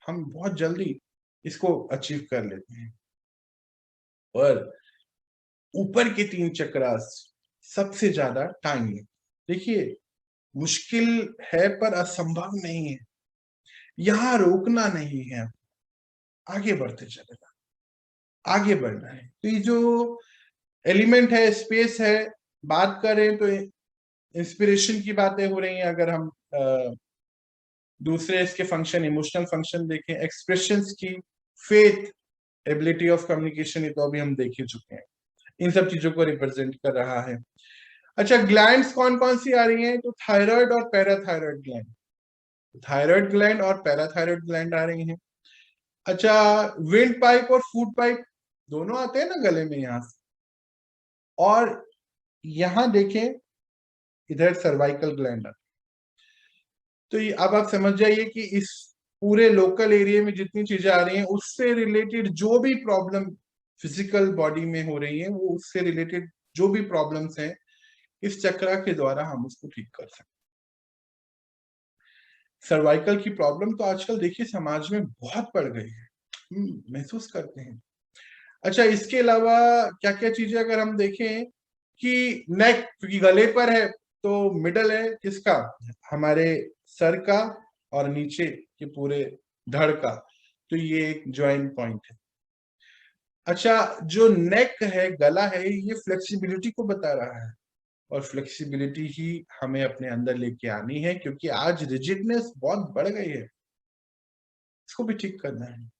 हम बहुत जल्दी इसको अचीव कर लेते हैं। पर ऊपर के 3 चक्र सबसे ज्यादा टाइम लेते। देखिए, मुश्किल है पर असंभव नहीं है। यहां रोकना नहीं है, आगे बढ़ते चलेगा, आगे बढ़ना है। तो ये जो एलिमेंट है, स्पेस है, बात करें तो इंस्पिरेशन की बातें हो रही हैं। अगर हम दूसरे इसके फंक्शन, इमोशनल फंक्शन देखें, एक्सप्रेशंस की, फेथ, एबिलिटी ऑफ कम्युनिकेशन, ये तो अभी हम देख ही चुके हैं। इन सब चीजों को रिप्रेजेंट कर रहा है। अच्छा, ग्लैंड्स कौन कौन सी आ रही हैं? तो थायराइड और पैराथायराइड ग्लैंड, थायराइड ग्लैंड और पैराथायराइड ग्लैंड आ रही हैं। अच्छा, विंड पाइप और फूड पाइप दोनों आते हैं ना गले में यहां से। और यहां देखें, इधर सर्वाइकल ग्लैंड आता है। तो ये अब आप समझ जाइए कि इस पूरे लोकल एरिया में जितनी चीजें आ रही हैं, उससे रिलेटेड जो भी प्रॉब्लम फिजिकल बॉडी में हो रही है, वो उससे रिलेटेड जो भी प्रॉब्लम्स हैं, इस चक्र के द्वारा हम उसको ठीक कर सकते हैं। सर्वाइकल की प्रॉब्लम तो आजकल देखिए समाज में बहुत बढ़ गई है, महसूस करते हैं। अच्छा, इसके अलावा क्या क्या चीजें अगर हम देखें कि नेक, क्योंकि गले पर है तो मिडल है किसका? हमारे सर का, और नीचे के पूरे धड़ का। तो ये एक ज्वाइंट पॉइंट है। अच्छा, जो नेक है, गला है, ये फ्लेक्सिबिलिटी को बता रहा है। और फ्लेक्सिबिलिटी ही हमें अपने अंदर लेके आनी है, क्योंकि आज रिजिडनेस बहुत बढ़ गई है, इसको भी ठीक करना है।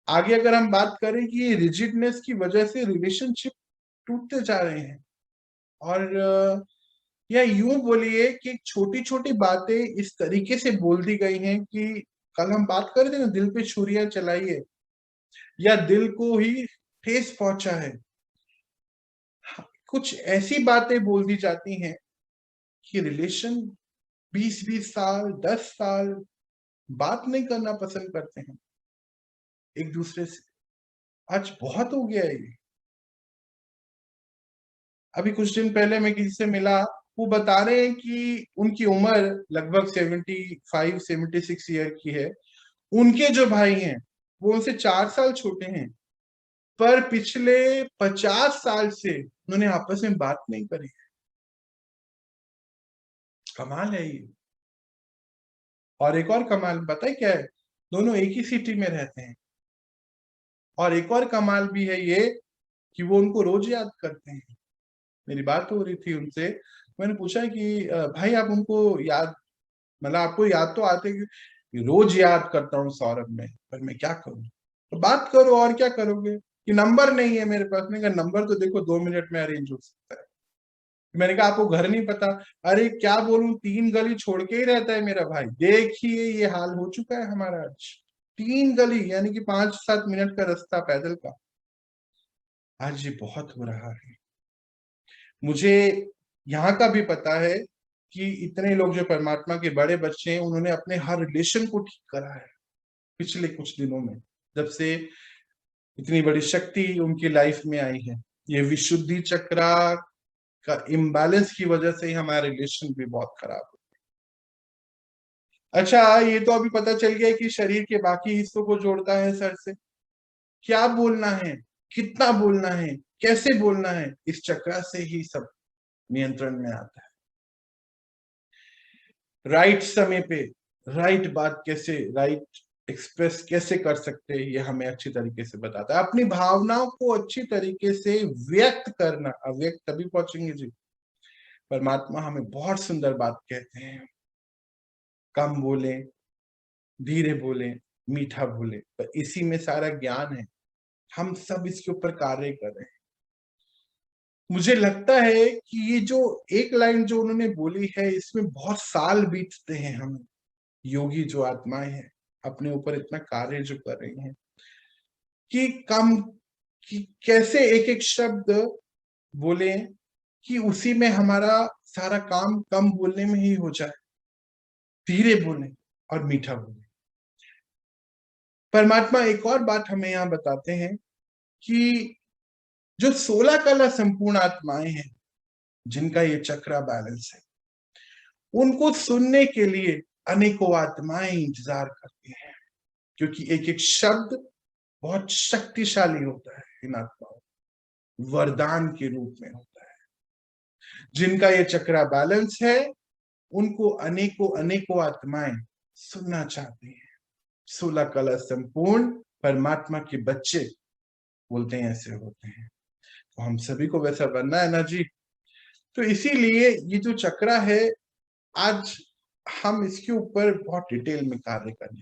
आगे अगर हम बात करें कि ये रिजिडनेस की वजह से रिलेशनशिप टूटते जा रहे हैं, और या यूं बोलिए कि छोटी छोटी बातें इस तरीके से बोल दी गई हैं कि कल हम बात कर रहे थे ना, दिल पे छुरियां चलाई है, या दिल को ही ठेस पहुंचा है। कुछ ऐसी बातें बोल दी जाती हैं कि रिलेशन 20-20 साल, 10 साल बात नहीं करना पसंद करते हैं एक दूसरे से। आज बहुत हो गया है ये। अभी कुछ दिन पहले मैं किसी से मिला, वो बता रहे हैं कि उनकी उम्र लगभग 75-76 ईयर की है। उनके जो भाई हैं वो उनसे 4 साल छोटे हैं, पर पिछले 50 साल से उन्होंने आपस में बात नहीं करी। कमाल है ये। और एक और कमाल पता है क्या है? दोनों एक ही सिटी में रहते हैं। और एक और कमाल भी है ये कि वो उनको रोज याद करते हैं। मेरी बात हो रही थी उनसे, मैंने पूछा कि भाई आप उनको याद, मतलब आपको याद तो आते कि रोज याद करता हूँ सौरभ में, पर मैं क्या करूं? तो बात करो, और क्या करोगे? कि नंबर नहीं है मेरे पास। मैंने कहा नंबर तो देखो 2 मिनट में अरेंज हो सकता है। मैंने कहा आपको घर नहीं पता? अरे क्या बोलूं, 3 गली छोड़ के ही रहता है मेरा भाई। देखिए ये हाल हो चुका है हमारा आज। 3 गली यानी कि 5-7 मिनट का रास्ता पैदल का। आज ये बहुत हो रहा है। मुझे यहाँ का भी पता है कि इतने लोग जो परमात्मा के बड़े बच्चे हैं, उन्होंने अपने हर रिलेशन को ठीक करा है पिछले कुछ दिनों में, जब से इतनी बड़ी शक्ति उनकी लाइफ में आई है। ये विशुद्धि चक्रा का इम्बैलेंस की वजह से ही हमारा रिलेशन भी बहुत खराब हो। अच्छा, ये तो अभी पता चल गया कि शरीर के बाकी हिस्सों को जोड़ता है सर से। क्या बोलना है, कितना बोलना है, कैसे बोलना है, इस चक्र से ही सब नियंत्रण में आता है। राइट समय पे राइट बात कैसे, राइट एक्सप्रेस कैसे कर सकते हैं, ये हमें अच्छी तरीके से बताता है। अपनी भावनाओं को अच्छी तरीके से व्यक्त करना, अव्यक्त तभी पहुंचेंगे जी। परमात्मा हमें बहुत सुंदर बात कहते हैं, कम बोले, धीरे बोले, मीठा बोले, पर इसी में सारा ज्ञान है। हम सब इसके ऊपर कार्य कर रहे हैं। मुझे लगता है कि ये जो एक लाइन जो उन्होंने बोली है, इसमें बहुत साल बीतते हैं। हम योगी जो आत्माएं हैं, अपने ऊपर इतना कार्य जो कर रही हैं कि कम, कि कैसे एक एक शब्द बोले कि उसी में हमारा सारा काम कम बोलने में ही हो जाए, धीरे बोले और मीठा बोले। परमात्मा एक और बात हमें यहाँ बताते हैं कि जो 16 कला संपूर्ण आत्माएं हैं, जिनका ये चक्रा बैलेंस है, उनको सुनने के लिए अनेकों आत्माएं इंतजार करती हैं, क्योंकि एक एक शब्द बहुत शक्तिशाली होता है। इन आत्माओं वरदान के रूप में होता है। जिनका ये चक्रा बैलेंस है, उनको अनेकों अनेकों आत्माएं सुनना चाहती हैं। 16 कला संपूर्ण परमात्मा के बच्चे बोलते हैं ऐसे होते हैं। तो हम सभी को वैसा बनना है ना जी। तो इसीलिए ये जो चक्रा है, आज हम इसके ऊपर बहुत डिटेल में कार्य करें।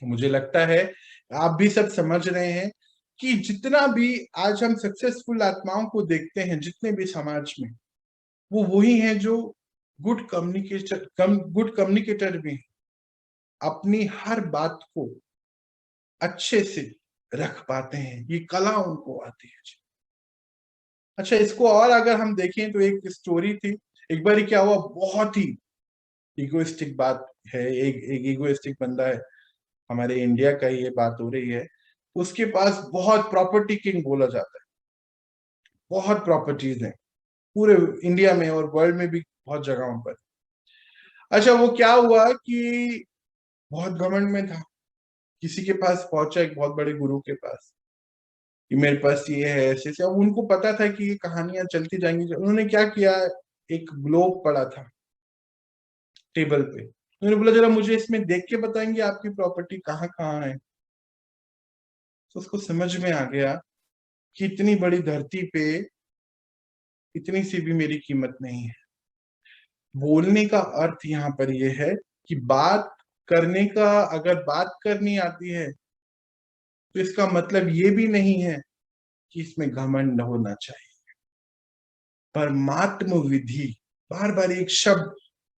तो मुझे लगता है आप भी सब समझ रहे हैं कि जितना भी आज हम सक्सेसफुल आत्माओं को देखते हैं, जितने भी समाज में, वो वही हैं जो गुड कम्युनिकेटर भी हैं। अपनी हर बात को अच्छे से रख पाते हैं, ये कला उनको आती है। अच्छा, इसको और अगर हम देखें तो एक स्टोरी थी। एक बार क्या हुआ, बहुत ही इगोइस्टिक बात है। एक इगोइस्टिक बंदा है, हमारे इंडिया का ही ये बात हो रही है। उसके पास बहुत प्रॉपर्टी किंग बोला जाता है, बहुत प्रॉपर्टीज हैं पूरे इंडिया में और वर्ल्ड में भी बहुत जगहों पर। अच्छा, वो क्या हुआ कि बहुत घमंड में था। किसी के पास पहुंचा, एक बहुत बड़े गुरु के पास, कि मेरे पास ये है ऐसे से। अब उनको पता था कि ये कहानियां चलती जाएंगी। उन्होंने क्या किया, एक ग्लोब पड़ा था टेबल पे। उन्होंने बोला जरा मुझे इसमें देख के बताएंगे आपकी प्रॉपर्टी कहाँ कहाँ है। तो उसको समझ में आ गया कि इतनी बड़ी धरती पे इतनी सी भी मेरी कीमत नहीं है। बोलने का अर्थ यहाँ पर यह है कि बात करने का, अगर बात करनी आती है तो इसका मतलब ये भी नहीं है कि इसमें घमंड होना चाहिए। परमात्म विधि, बार बार एक शब्द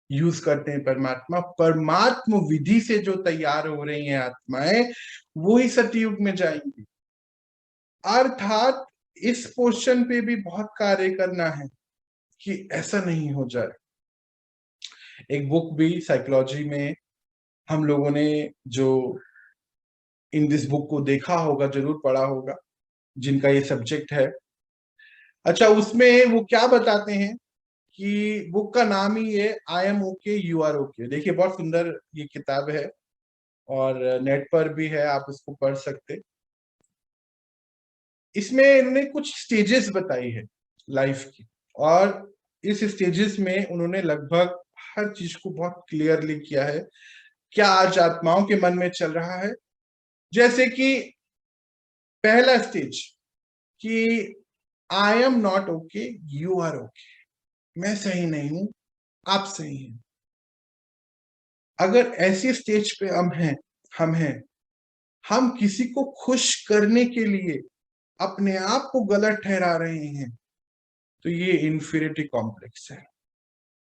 यूज करते हैं परमात्मा। परमात्म विधि से जो तैयार हो रही हैं आत्माएं, वो ही सतयुग में जाएंगी। अर्थात इस पोर्शन पे भी बहुत कार्य करना है कि ऐसा नहीं हो जाए। एक बुक भी साइकोलॉजी में हम लोगों ने, जो इन दिस बुक को देखा होगा, जरूर पढ़ा होगा, जिनका ये सब्जेक्ट है। अच्छा, उसमें वो क्या बताते हैं कि बुक का नाम ही है I am okay you are okay. देखिए बहुत सुंदर ये किताब है और नेट पर भी है, आप इसको पढ़ सकते। इसमें इन्होंने कुछ स्टेजेस बताई है लाइफ की, और इस स्टेजेस में उन्होंने लगभग हर चीज को बहुत क्लियरली किया है क्या आज आत्माओं के मन में चल रहा है। जैसे कि पहला स्टेज कि I am not okay you are okay, मैं सही नहीं हूं, आप सही हैं। अगर ऐसी स्टेज पे हम हैं हम किसी को खुश करने के लिए अपने आप को गलत ठहरा रहे हैं, तो ये इन्फीरियरिटी कॉम्प्लेक्स है।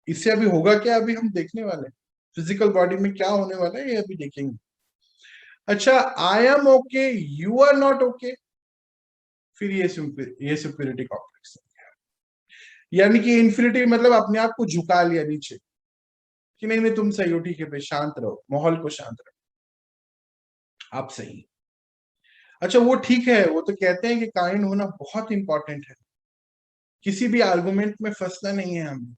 इससे अभी होगा क्या, अभी हम देखने वाले हैं फिजिकल बॉडी में क्या होने वाला है, ये अभी देखेंगे। अच्छा, I am okay, you are not okay, फिर ये सुपीरियरिटी कॉम्प्लेक्स है। यानी कि इन्फिनिटी मतलब अपने आप को झुका लिया नीचे कि नहीं नहीं तुम सही हो, ठीक है भाई, शांत रहो, माहौल को शांत रखो, आप सही। अच्छा वो ठीक है, वो तो कहते हैं कि काइंड होना बहुत इंपॉर्टेंट है, किसी भी आर्गुमेंट में फंसना नहीं है हमें,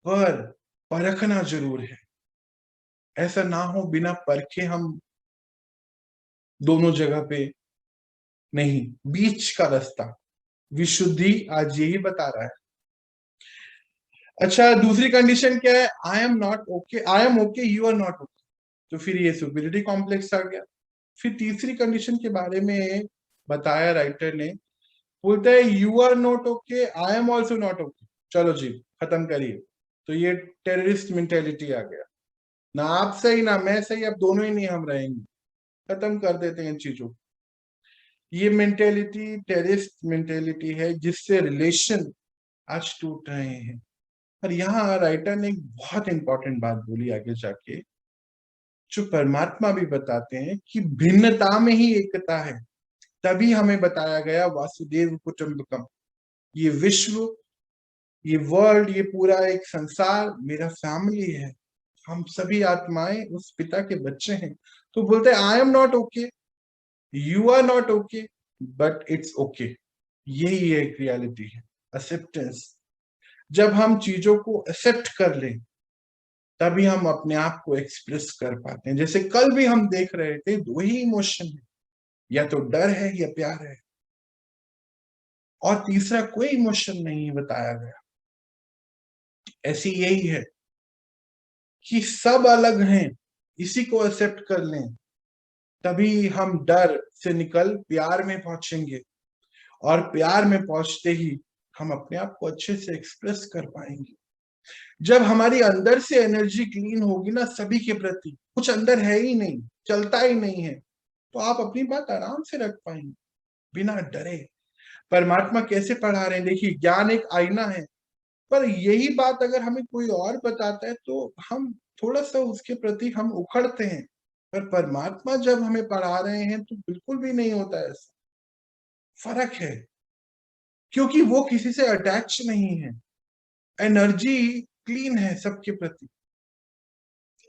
पर परखना जरूर है। ऐसा ना हो बिना परखे हम दोनों जगह पे नहीं, बीच का रास्ता, विशुद्धि आज यही बता रहा है। अच्छा दूसरी कंडीशन क्या है, I am not okay, I am okay, you are not okay, तो फिर ये सुपीरियरिटी कॉम्प्लेक्स आ गया। फिर तीसरी कंडीशन के बारे में बताया राइटर ने, बोलता है you are not okay, I am also not okay, चलो जी खत्म करिए। तो ये टेररिस्ट मेंटेलिटी आ गया, ना आप सही ना मैं सही, अब दोनों ही नहीं हम रहेंगे, खत्म कर देते हैं इन चीजों। ये मेंटेलिटी टेररिस्ट मेंटेलिटी है जिससे रिलेशन आज टूट रहे हैं। और यहाँ राइटर ने एक बहुत इंपॉर्टेंट बात बोली आगे जाके, जो परमात्मा भी बताते हैं कि भिन्नता में ही एकता है। तभी हमें बताया गया वासुदेव कुटुंबकम, ये विश्व, ये वर्ल्ड, ये पूरा एक संसार मेरा फैमिली है, हम सभी आत्माएं उस पिता के बच्चे हैं। तो बोलते हैं I am not okay, you are not okay, but it's okay. यही एक रियलिटी है, एक्सेप्टेंस। जब हम चीजों को एक्सेप्ट कर लें तभी हम अपने आप को एक्सप्रेस कर पाते हैं। जैसे कल भी हम देख रहे थे, दो ही इमोशन है, या तो डर है या प्यार है, और तीसरा कोई इमोशन नहीं बताया गया। ऐसी यही है कि सब अलग हैं, इसी को एक्सेप्ट कर लें, तभी हम डर से निकल प्यार में पहुंचेंगे, और प्यार में पहुंचते ही हम अपने आप को अच्छे से एक्सप्रेस कर पाएंगे। जब हमारी अंदर से एनर्जी क्लीन होगी ना सभी के प्रति, कुछ अंदर है ही नहीं, चलता ही नहीं है, तो आप अपनी बात आराम से रख पाएंगे बिना डरे। परमात्मा कैसे पढ़ा रहे हैं, देखिए ज्ञान एक आईना है, पर यही बात अगर हमें कोई और बताता है तो हम थोड़ा सा उसके प्रति हम उखड़ते हैं, पर परमात्मा जब हमें पढ़ा रहे हैं तो बिल्कुल भी नहीं होता ऐसा। फर्क है, क्योंकि वो किसी से अटैच नहीं है, एनर्जी क्लीन है सबके प्रति।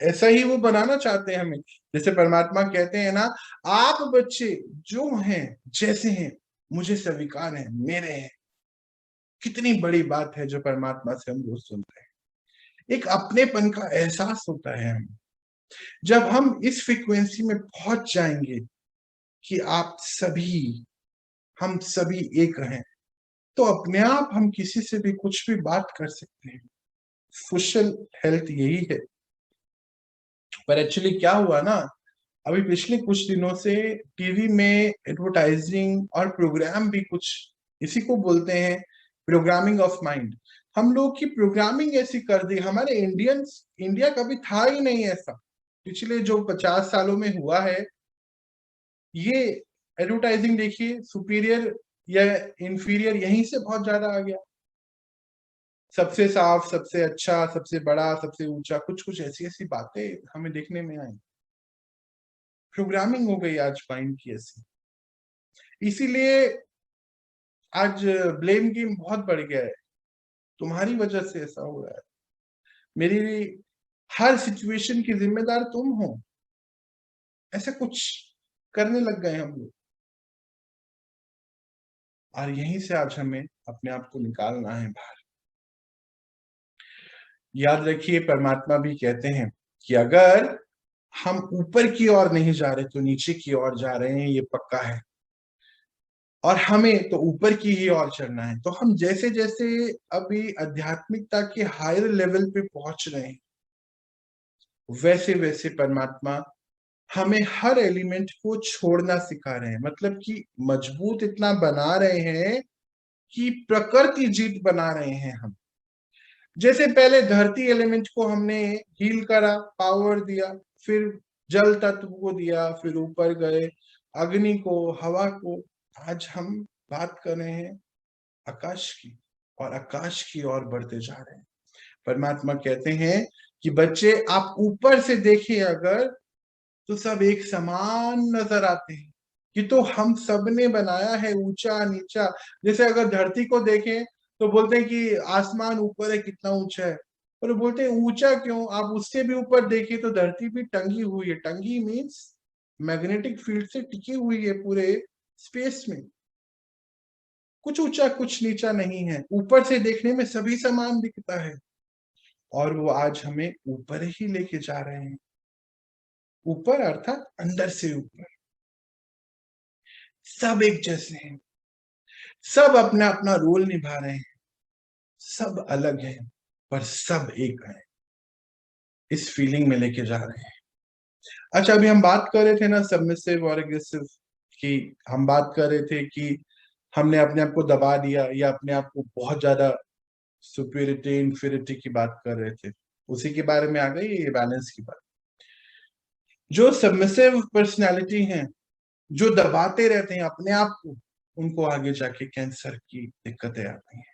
ऐसा ही वो बनाना चाहते हैं हमें। जैसे परमात्मा कहते हैं ना, आप बच्चे जो हैं जैसे हैं मुझे स्वीकार है, मेरे हैं। कितनी बड़ी बात है जो परमात्मा से हम रोज सुनते हैं, एक अपनेपन का एहसास होता है हमें। जब हम इस फ्रीक्वेंसी में पहुंच जाएंगे कि आप सभी, हम सभी एक हैं, तो अपने आप हम किसी से भी कुछ भी बात कर सकते हैं। सोशल हेल्थ यही है। पर एक्चुअली क्या हुआ ना, अभी पिछले कुछ दिनों से टीवी में एडवर्टाइजिंग और प्रोग्राम भी कुछ इसी को बोलते हैं, प्रोग्रामिंग ऑफ माइंड। हम लोग की प्रोग्रामिंग ऐसी कर दी, हमारे इंडिया कभी था ही नहीं ऐसा। पिछले जो 50 सालों में हुआ है, ये एडवर्टाइजिंग देखिए, सुपीरियर या इंफीरियर यहीं से बहुत ज्यादा आ गया। सबसे साफ, सबसे अच्छा, सबसे बड़ा, सबसे ऊंचा, कुछ कुछ ऐसी ऐसी बातें हमें देखने में आई। प्रोग्रामिंग हो गई आज माइंड की ऐसी। इसीलिए आज ब्लेम गेम बहुत बढ़ गया है, तुम्हारी वजह से ऐसा हो रहा है, मेरी हर सिचुएशन की जिम्मेदार तुम हो, ऐसा कुछ करने लग गए हम लोग। और यहीं से आज हमें अपने आप को निकालना है बाहर। याद रखिए परमात्मा भी कहते हैं कि अगर हम ऊपर की ओर नहीं जा रहे तो नीचे की ओर जा रहे हैं, ये पक्का है। और हमें तो ऊपर की ही ओर चढ़ना है। तो हम जैसे जैसे अभी आध्यात्मिकता के हायर लेवल पे पहुंच रहे हैं, वैसे वैसे परमात्मा हमें हर एलिमेंट को छोड़ना सिखा रहे हैं। मतलब कि मजबूत इतना बना रहे हैं कि प्रकृति जीत बना रहे हैं हम। जैसे पहले धरती एलिमेंट को हमने हील करा, पावर दिया, फिर जल तत्व को दिया, फिर ऊपर गए अग्नि को, हवा को। आज हम बात कर रहे हैं आकाश की, और आकाश की ओर बढ़ते जा रहे हैं। परमात्मा कहते हैं कि बच्चे आप ऊपर से देखें अगर, तो सब एक समान नजर आते हैं। कि तो हम सब ने बनाया है ऊंचा नीचा। जैसे अगर धरती को देखें तो बोलते हैं कि आसमान ऊपर है, कितना ऊंचा है। और बोलते हैं ऊंचा क्यों, आप उससे भी ऊपर देखिए तो धरती भी टंगी हुई है। टंगी मीन्स मैग्नेटिक फील्ड से टिकी हुई है पूरे स्पेस में। कुछ ऊंचा कुछ नीचा नहीं है, ऊपर से देखने में सभी समान दिखता है। और वो आज हमें ऊपर ही लेके जा रहे हैं। ऊपर अर्थात अंदर से ऊपर। सब एक जैसे हैं, सब अपना अपना रोल निभा रहे हैं, सब अलग हैं पर सब एक है। इस फीलिंग में लेके जा रहे हैं। अच्छा, अभी हम बात कर रहे थे ना सबमिसिव और एग्रेसिव की। हम बात कर रहे थे कि हमने अपने आप को दबा दिया या अपने आप को बहुत ज्यादा सुपीरियरिटी इंफीरियरिटी की बात कर रहे थे। उसी के बारे में आ गई ये बैलेंस की बात। जो सबमिसिव पर्सनालिटी हैं, जो दबाते रहते हैं अपने आप को, उनको आगे जाके कैंसर की दिक्कतें आती हैं।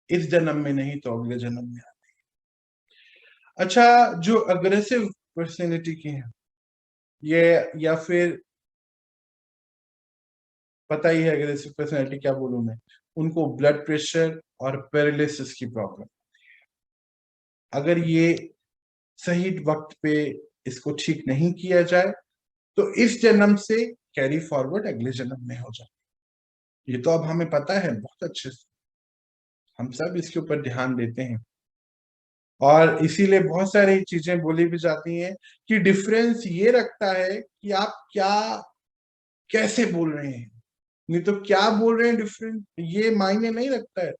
इस जन्म में नहीं तो अगले जन्म में आती है। अच्छा, जो अग्रेसिव पर्सनैलिटी की है ये, या फिर पता ही है अग्रेसिव पर्सनैलिटी क्या बोलूं मैं, उनको ब्लड प्रेशर और पैरालिसिस की प्रॉब्लम। अगर ये सही वक्त पे इसको ठीक नहीं किया जाए तो इस जन्म से कैरी फॉरवर्ड अगले जन्म में हो जाए। ये तो अब हमें पता है बहुत अच्छे से, हम सब इसके ऊपर ध्यान देते हैं। और इसीलिए बहुत सारी चीजें बोली भी जाती हैं कि डिफरेंस ये रखता है कि आप क्या कैसे बोल रहे हैं। नहीं तो क्या बोल रहे हैं डिफरेंट ये मायने नहीं रखता है,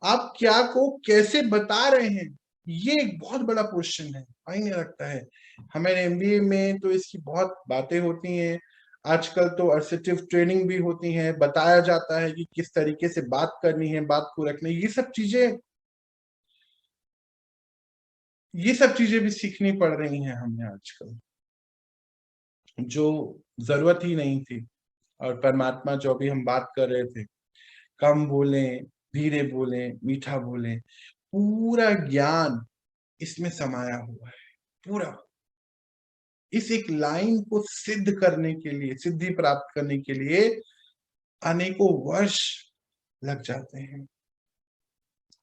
आप क्या को कैसे बता रहे हैं ये एक बहुत बड़ा क्वेश्चन है, मायने रखता है। हमारे एमबीए में तो इसकी बहुत बातें होती हैं। आजकल तो असर्टिव ट्रेनिंग भी होती है, बताया जाता है कि किस तरीके से बात करनी है, बात को रखनी, ये सब चीजें भी सीखनी पड़ रही हैं हमें आजकल, जो जरूरत ही नहीं थी। और परमात्मा जो अभी हम बात कर रहे थे, कम बोलें, धीरे बोलें, मीठा बोलें, पूरा ज्ञान इसमें समाया हुआ है। पूरा इस एक लाइन को सिद्ध करने के लिए, सिद्धि प्राप्त करने के लिए अनेकों वर्ष लग जाते हैं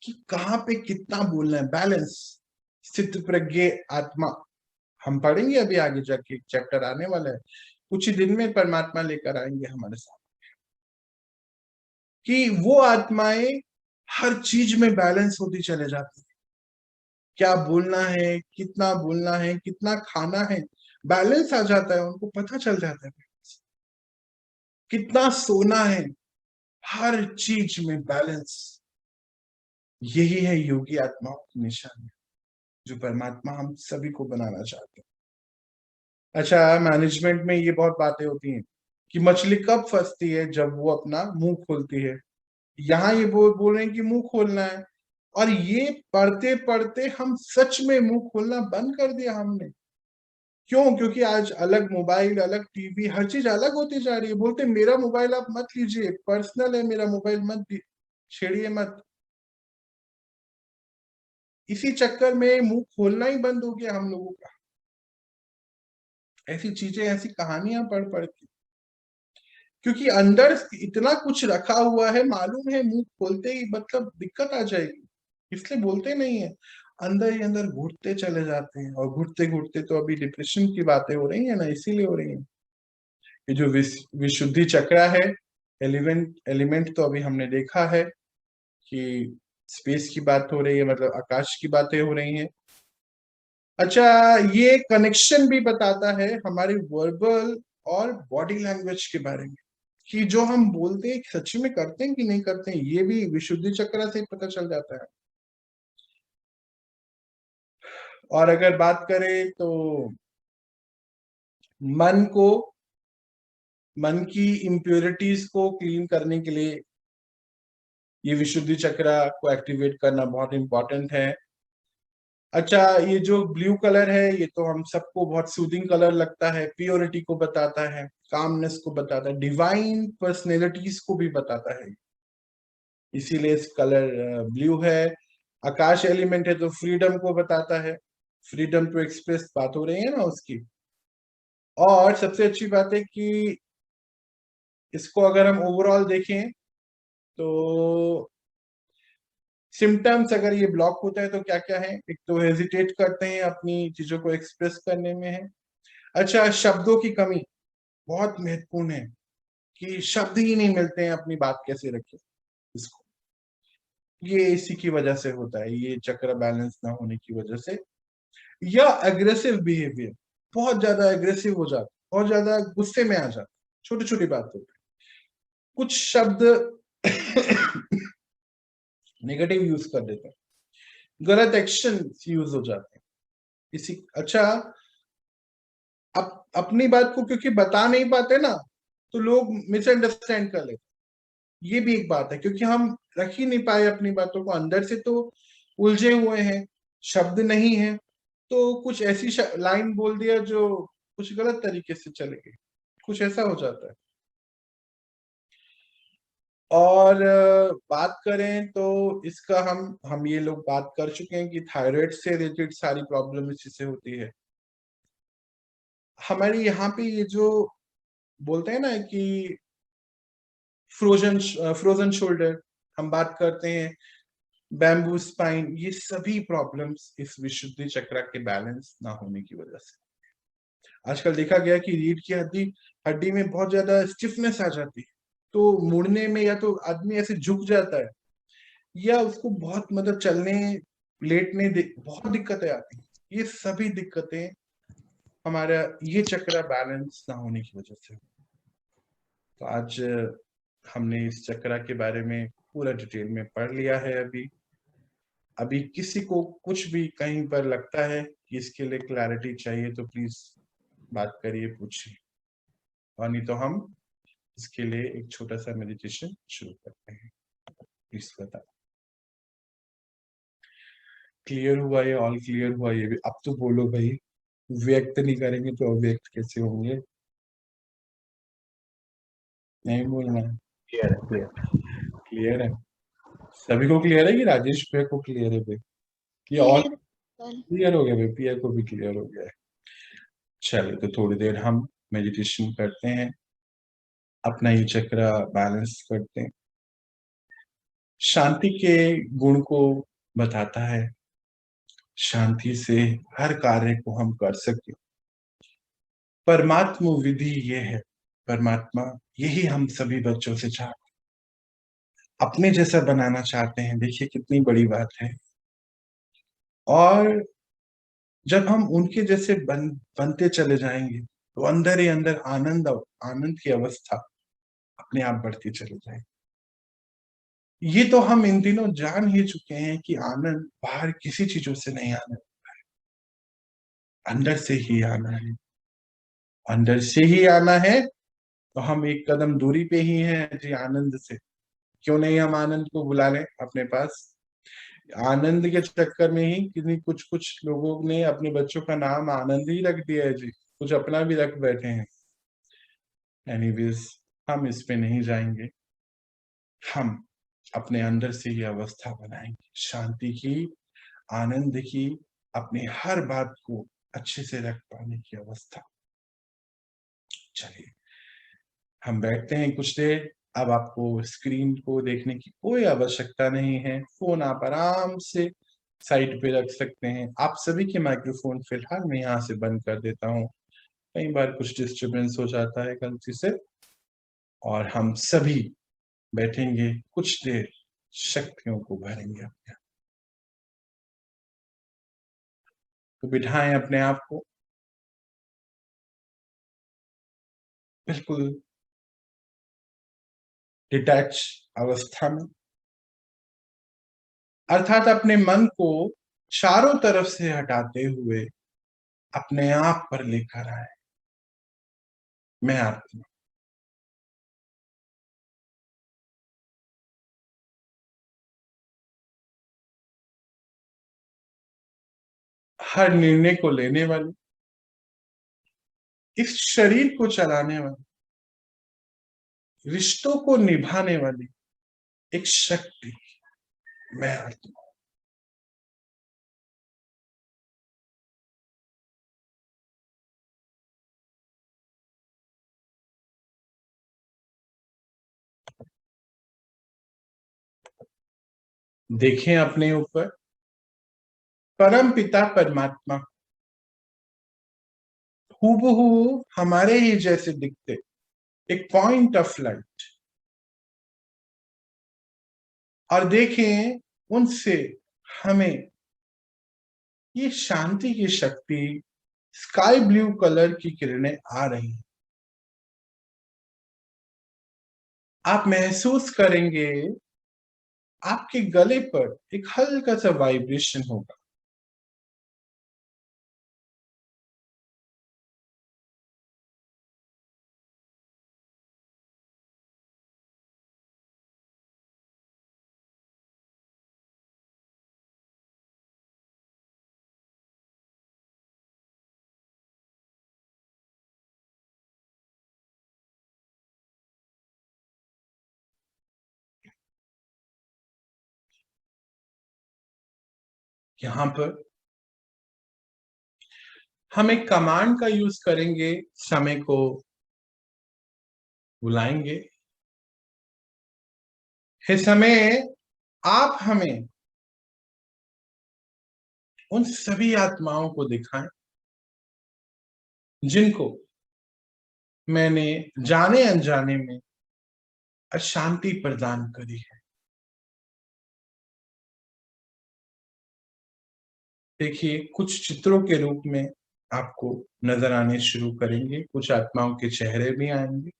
कि कहाँ पे कितना बोलना है। बैलेंस, स्थित प्रज्ञ आत्मा, हम पढ़ेंगे अभी आगे जाके, चैप्टर आने वाला है कुछ ही दिन में, परमात्मा लेकर आएंगे हमारे साथ कि वो आत्माएं हर चीज में बैलेंस होती चले जाती है। क्या बोलना है, कितना बोलना है, कितना खाना है, बैलेंस आ जाता है, उनको पता चल जाता है। कितना सोना है, हर चीज में बैलेंस। यही है योगी आत्माओं की निशानी, जो परमात्मा हम सभी को बनाना चाहते हैं। अच्छा, मैनेजमेंट में ये बहुत बातें होती हैं कि मछली कब फंसती है, जब वो अपना मुंह खोलती है। यहाँ ये बोल रहे हैं कि मुंह खोलना है, और ये पढ़ते पढ़ते हम सच में मुंह खोलना बंद कर दिया हमने। क्यों? क्योंकि आज अलग मोबाइल, अलग टीवी, हर चीज अलग होती जा रही है। बोलते मेरा मोबाइल आप मत लीजिए, पर्सनल है मेरा मोबाइल, मत छेड़िए मत। इसी चक्कर में मुंह खोलना ही बंद हो गया हम लोगों का, ऐसी चीजें, ऐसी कहानियां पढ़ पढ़ के। क्योंकि अंदर इतना कुछ रखा हुआ है, मालूम है मुंह खोलते ही मतलब दिक्कत आ जाएगी, इसलिए बोलते नहीं है। अंदर ही अंदर घुटते चले जाते हैं, और घुटते घुटते तो अभी डिप्रेशन की बातें हो रही है ना, इसीलिए हो रही है। ये जो विशुद्धि चक्र है, एलिमेंट तो अभी हमने देखा है कि स्पेस की बात हो रही है, मतलब आकाश की बातें हो रही हैं। अच्छा, ये कनेक्शन भी बताता है हमारे वर्बल और बॉडी लैंग्वेज के बारे में, कि जो हम बोलते हैं सच में करते हैं कि नहीं करते हैं, ये भी विशुद्धि चक्र से पता चल जाता है। और अगर बात करें तो मन को, मन की इम्प्योरिटीज को क्लीन करने के लिए ये विशुद्धि चक्र को एक्टिवेट करना बहुत इंपॉर्टेंट है। अच्छा, ये जो ब्लू कलर है ये तो हम सबको बहुत सूदिंग कलर लगता है, प्योरिटी को बताता है, कामनेस को बताता है, डिवाइन पर्सनैलिटीज को भी बताता है, इसीलिए इस कलर ब्लू है। आकाश एलिमेंट है तो फ्रीडम को बताता है, फ्रीडम टू एक्सप्रेस बात हो रही है ना उसकी। और सबसे अच्छी बात है कि इसको अगर हम ओवरऑल देखें तो सिम्टम्स अगर ये ब्लॉक होता है तो क्या क्या है, एक तो हेजिटेट करते हैं अपनी चीजों को एक्सप्रेस करने में है। अच्छा, शब्दों की कमी बहुत महत्वपूर्ण है, कि शब्द ही नहीं मिलते हैं अपनी बात कैसे रखें इसको, ये इसी की वजह से होता है, ये चक्र बैलेंस ना होने की वजह से। या एग्रेसिव बिहेवियर, बहुत ज्यादा एग्रेसिव हो जाता, बहुत ज्यादा गुस्से में आ जाता, छोटी छोटी बातों पे कुछ शब्द नेगेटिव यूज कर देते हैं, गलत एक्शन यूज हो जाते हैं इसी। अच्छा, अपनी बात को क्योंकि बता नहीं पाते ना, तो लोग मिसअंडरस्टैंड कर लेते, ये भी एक बात है, क्योंकि हम रख ही नहीं पाए अपनी बातों को, अंदर से तो उलझे हुए हैं, शब्द नहीं है, तो कुछ ऐसी लाइन बोल दिया जो कुछ गलत तरीके से चले गई, कुछ ऐसा हो जाता है। और बात करें तो इसका हम ये लोग बात कर चुके हैं कि थायराइड से रिलेटेड सारी प्रॉब्लम इसी से होती है। हमारे यहाँ पे ये जो बोलते हैं ना कि फ्रोजन शोल्डर, हम बात करते हैं बैम्बू स्पाइन, ये सभी प्रॉब्लम्स इस विशुद्धि चक्र के बैलेंस ना होने की वजह से। आजकल देखा गया कि रीढ़ की हड्डी हड्डी में बहुत ज्यादा स्टिफनेस आ जाती है, तो मुड़ने में या तो आदमी ऐसे झुक जाता है, या उसको बहुत मतलब चलने लेटने बहुत दिक्कतें आती हैं। ये सभी दिक्कतें हमारा ये चक्र बैलेंस ना होने की वजह से। तो आज हमने इस चक्र के बारे में पूरा डिटेल में पढ़ लिया है। अभी अभी किसी को कुछ भी कहीं पर लगता है कि इसके लिए क्लैरिटी चाहिए तो प्लीज बात करिए, पूछिए, और नहीं तो हम इसके लिए एक छोटा सा मेडिटेशन शुरू करते हैं। प्लीज बता, क्लियर हुआ ये? ऑल क्लियर हुआ ये भी? अब तो बोलो भाई, व्यक्त नहीं करेंगे तो अव्यक्त कैसे होंगे? नहीं बोलना है? क्लियर है, क्लियर। क्लियर है? सभी को क्लियर है कि राजेश भैया को क्लियर है भाई? कि और क्लियर। क्लियर हो गया भाई? पिया को भी क्लियर हो गया है? चलो, तो थोड़ी देर हम मेडिटेशन करते हैं, अपना ये चक्र बैलेंस करते हैं। शांति के गुण को बताता है, शांति से हर कार्य को हम कर सके। परमात्मा विधि ये है, परमात्मा यही हम सभी बच्चों से चाहते, अपने जैसा बनाना चाहते हैं। देखिए कितनी बड़ी बात है। और जब हम उनके जैसे बनते चले जाएंगे तो अंदर ही अंदर आनंद की अवस्था अपने आप बढ़ती चली जाएगी। ये तो हम इन दिनों जान ही चुके हैं कि आनंद बाहर किसी चीजों से नहीं आना, अंदर से ही आना है। अंदर से ही आना है, तो हम एक कदम दूरी पे ही हैं जी आनंद से। क्यों नहीं हम आनंद को बुला लें अपने पास? आनंद के चक्कर में ही किन्हीं कुछ कुछ लोगों ने अपने बच्चों का नाम आनंद ही रख दिया है जी, कुछ अपना भी रख बैठे हैं। एनीवेज, हम इस पे नहीं जाएंगे, हम अपने अंदर से ये अवस्था बनाएंगे शांति की, आनंद की, अपनी हर बात को अच्छे से रख पाने की अवस्था। चलिए हम बैठते हैं कुछ देर। अब आपको स्क्रीन को देखने की कोई आवश्यकता नहीं है, फोन आप आराम से साइड पे रख सकते हैं। आप सभी के माइक्रोफोन फिलहाल मैं यहाँ से बंद कर देता हूँ, कई बार कुछ डिस्टरबेंस हो जाता है गलती से। और हम सभी बैठेंगे कुछ देर, शक्तियों को भरेंगे अपने। तो बिठाएं अपने आप को बिल्कुल डिटैच अवस्था में, अर्थात अपने मन को चारों तरफ से हटाते हुए अपने आप पर लेकर आए। मैं आत्मा। हर निर्णय को लेने वाली, इस शरीर को चलाने वाली, रिश्तों को निभाने वाली एक शक्ति मैं आत्मा। देखें अपने ऊपर, परम पिता परमात्मा हूबहू हमारे ही जैसे दिखते एक पॉइंट ऑफ लाइट, और देखें उनसे हमें ये शांति की शक्ति, स्काई ब्लू कलर की किरणें आ रही हैं। आप महसूस करेंगे आपके गले पर एक हल्का सा वाइब्रेशन होगा। यहां पर हम एक कमांड का यूज करेंगे, समय को बुलाएंगे। हे समय, आप हमें उन सभी आत्माओं को दिखाएं जिनको मैंने जाने अनजाने में अशांति प्रदान करी है। देखिए, कुछ चित्रों के रूप में आपको नजर आने शुरू करेंगे, कुछ आत्माओं के चेहरे भी आएंगे।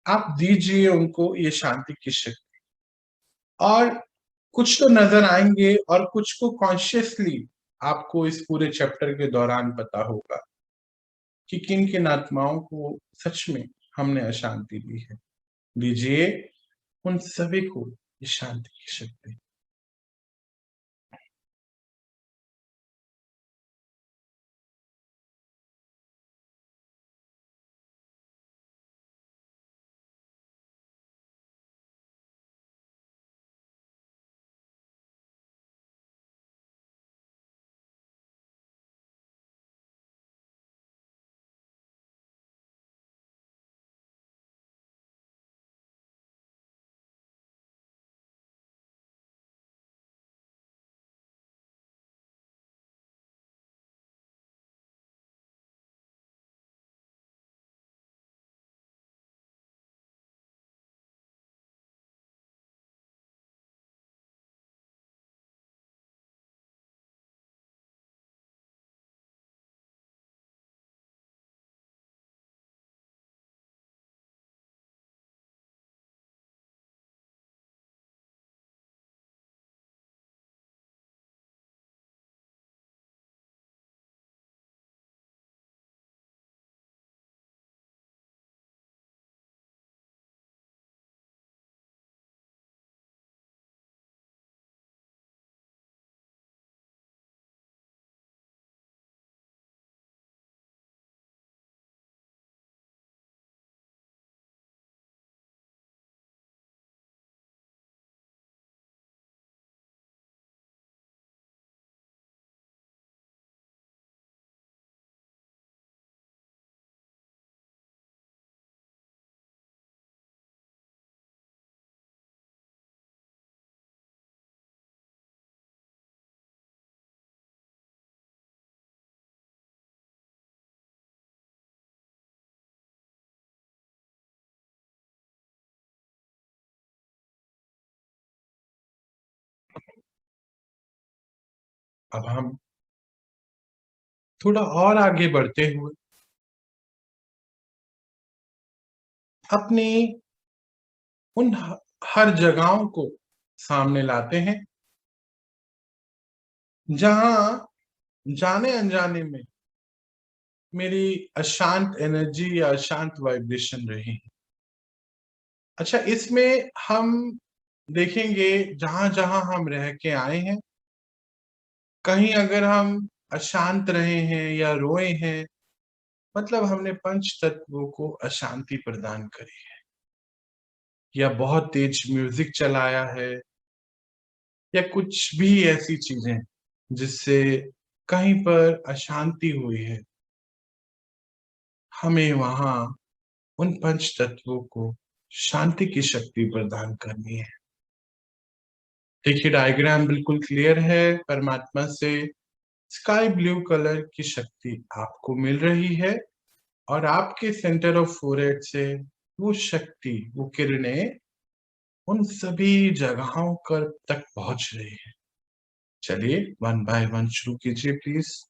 आप दीजिए उनको ये शांति की शक्ति, और कुछ तो नजर आएंगे और कुछ को कॉन्शियसली आपको इस पूरे चैप्टर के दौरान पता होगा कि किन किन आत्माओं को सच में हमने अशांति दी है। दीजिए उन सभी को ये शांति की शक्ति। अब हम थोड़ा और आगे बढ़ते हुए अपनी उन हर जगहों को सामने लाते हैं जहां जाने अनजाने में मेरी अशांत एनर्जी या अशांत वाइब्रेशन रही है। अच्छा, इसमें हम देखेंगे जहां जहां हम रह के आए हैं कहीं अगर हम अशांत रहे हैं या रोए हैं, मतलब हमने पंच तत्वों को अशांति प्रदान करी है, या बहुत तेज म्यूजिक चलाया है, या कुछ भी ऐसी चीजें जिससे कहीं पर अशांति हुई है, हमें वहां उन पंच तत्वों को शांति की शक्ति प्रदान करनी है। देखिए, डायग्राम बिल्कुल क्लियर है। परमात्मा से स्काई ब्लू कलर की शक्ति आपको मिल रही है और आपके सेंटर ऑफ फोरहेड से वो शक्ति, वो किरणें उन सभी जगहों कर तक पहुंच रही है। चलिए वन बाय वन शुरू कीजिए प्लीज।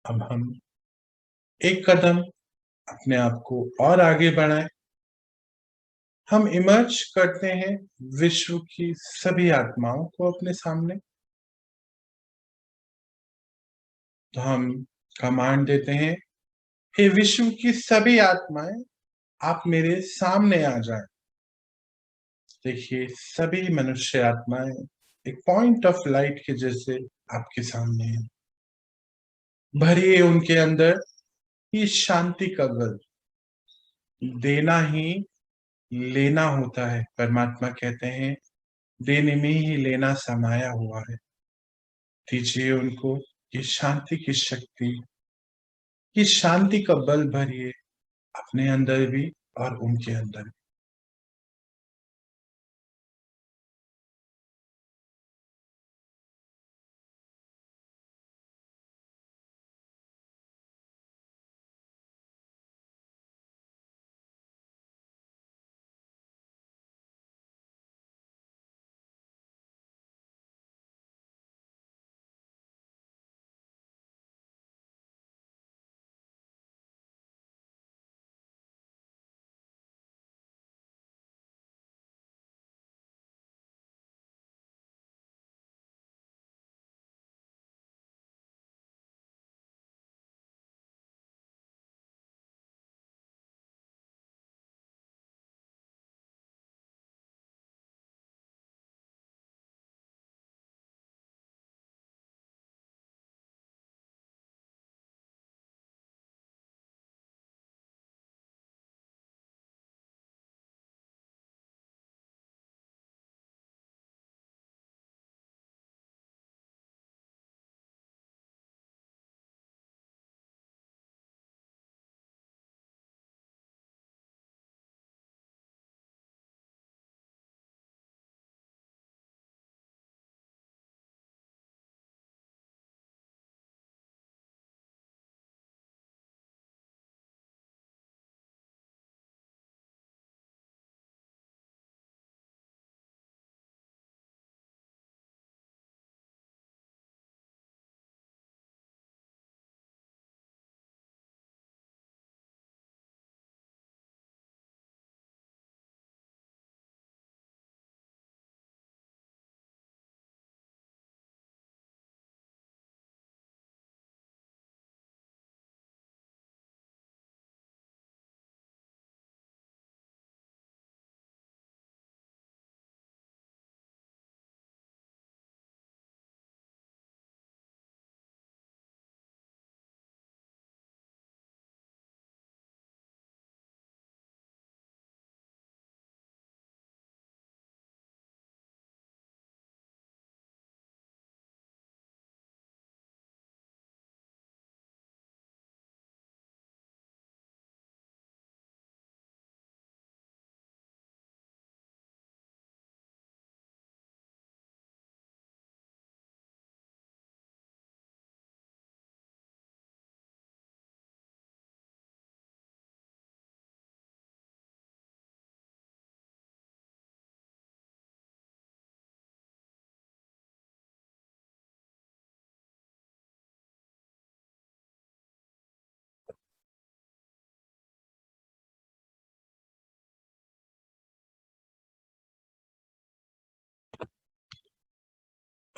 अब हम एक कदम अपने आप को और आगे बढ़ाएं। हम इमर्ज करते हैं विश्व की सभी आत्माओं को अपने सामने। तो हम कमांड देते हैं, हे विश्व की सभी आत्माएं, आप मेरे सामने आ जाएं। देखिए, सभी मनुष्य आत्माएं एक पॉइंट ऑफ लाइट के जैसे आपके सामने है। भरिए उनके अंदर ये शांति का बल। देना ही लेना होता है। परमात्मा कहते हैं, देने में ही लेना समाया हुआ है। दीजिए उनको ये शांति की शक्ति, ये शांति का बल भरिए अपने अंदर भी और उनके अंदर भी।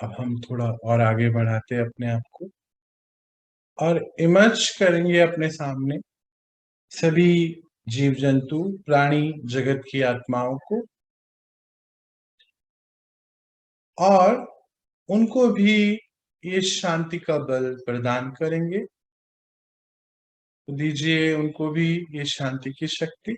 अब हम थोड़ा और आगे बढ़ाते हैं अपने आप को और इमर्ज करेंगे अपने सामने सभी जीव जंतु, प्राणी जगत की आत्माओं को और उनको भी ये शांति का बल प्रदान करेंगे। तो दीजिए उनको भी ये शांति की शक्ति।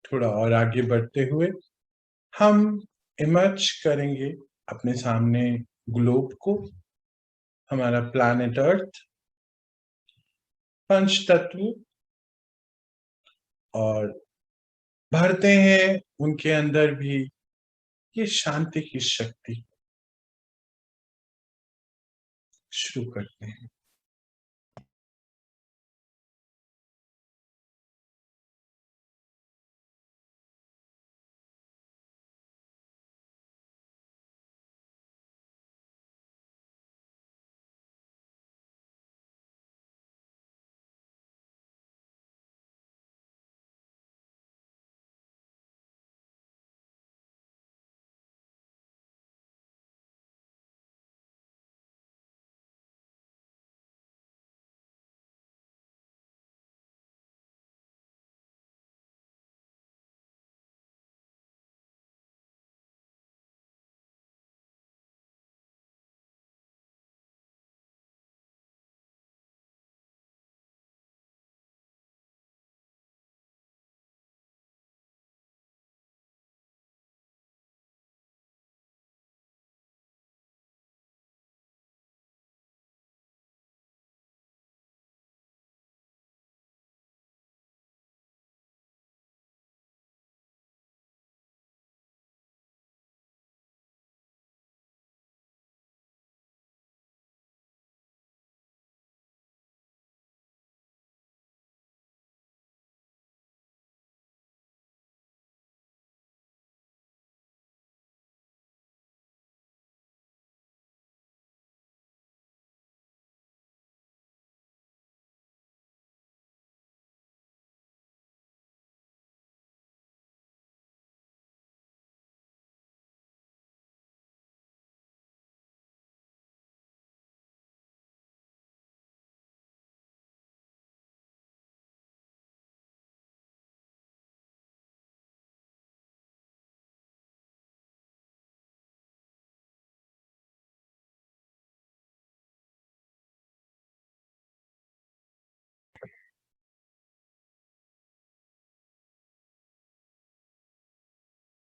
थोड़ा और आगे बढ़ते हुए हम इमर्ज करेंगे अपने सामने ग्लोब को, हमारा प्लैनेट अर्थ, पंच तत्व और भरते हैं उनके अंदर भी ये शांति की शक्ति। शुरू करते हैं।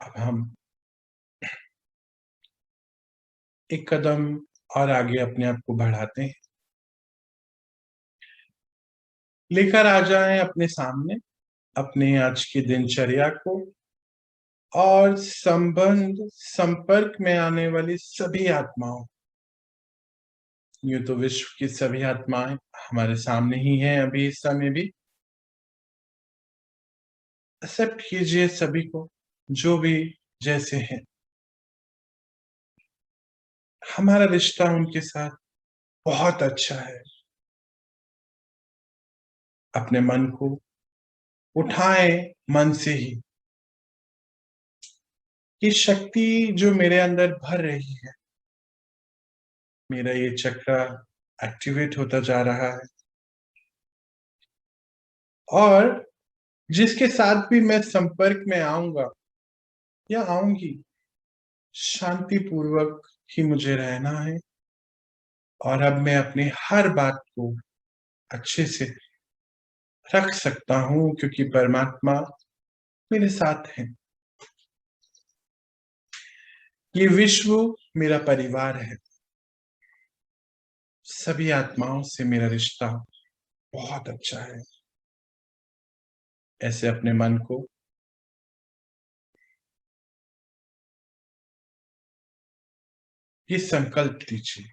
अब हम एक कदम और आगे अपने आप को बढ़ाते हैं। लेकर आ जाएं अपने सामने अपने आज की दिनचर्या को और संपर्क में आने वाली सभी आत्माओं। यूं तो विश्व की सभी आत्माएं हमारे सामने ही हैं अभी इस समय भी। एक्सेप्ट कीजिए सभी को, जो भी जैसे हैं। हमारा रिश्ता उनके साथ बहुत अच्छा है। अपने मन को उठाएं मन से ही। ये शक्ति जो मेरे अंदर भर रही है, मेरा ये चक्र एक्टिवेट होता जा रहा है, और जिसके साथ भी मैं संपर्क में आऊंगा या आऊंगी, शांति पूर्वक ही मुझे रहना है। और अब मैं अपनी हर बात को अच्छे से रख सकता हूं क्योंकि परमात्मा मेरे साथ है। ये विश्व मेरा परिवार है। सभी आत्माओं से मेरा रिश्ता बहुत अच्छा है। ऐसे अपने मन को ये संकल्प दीजिए।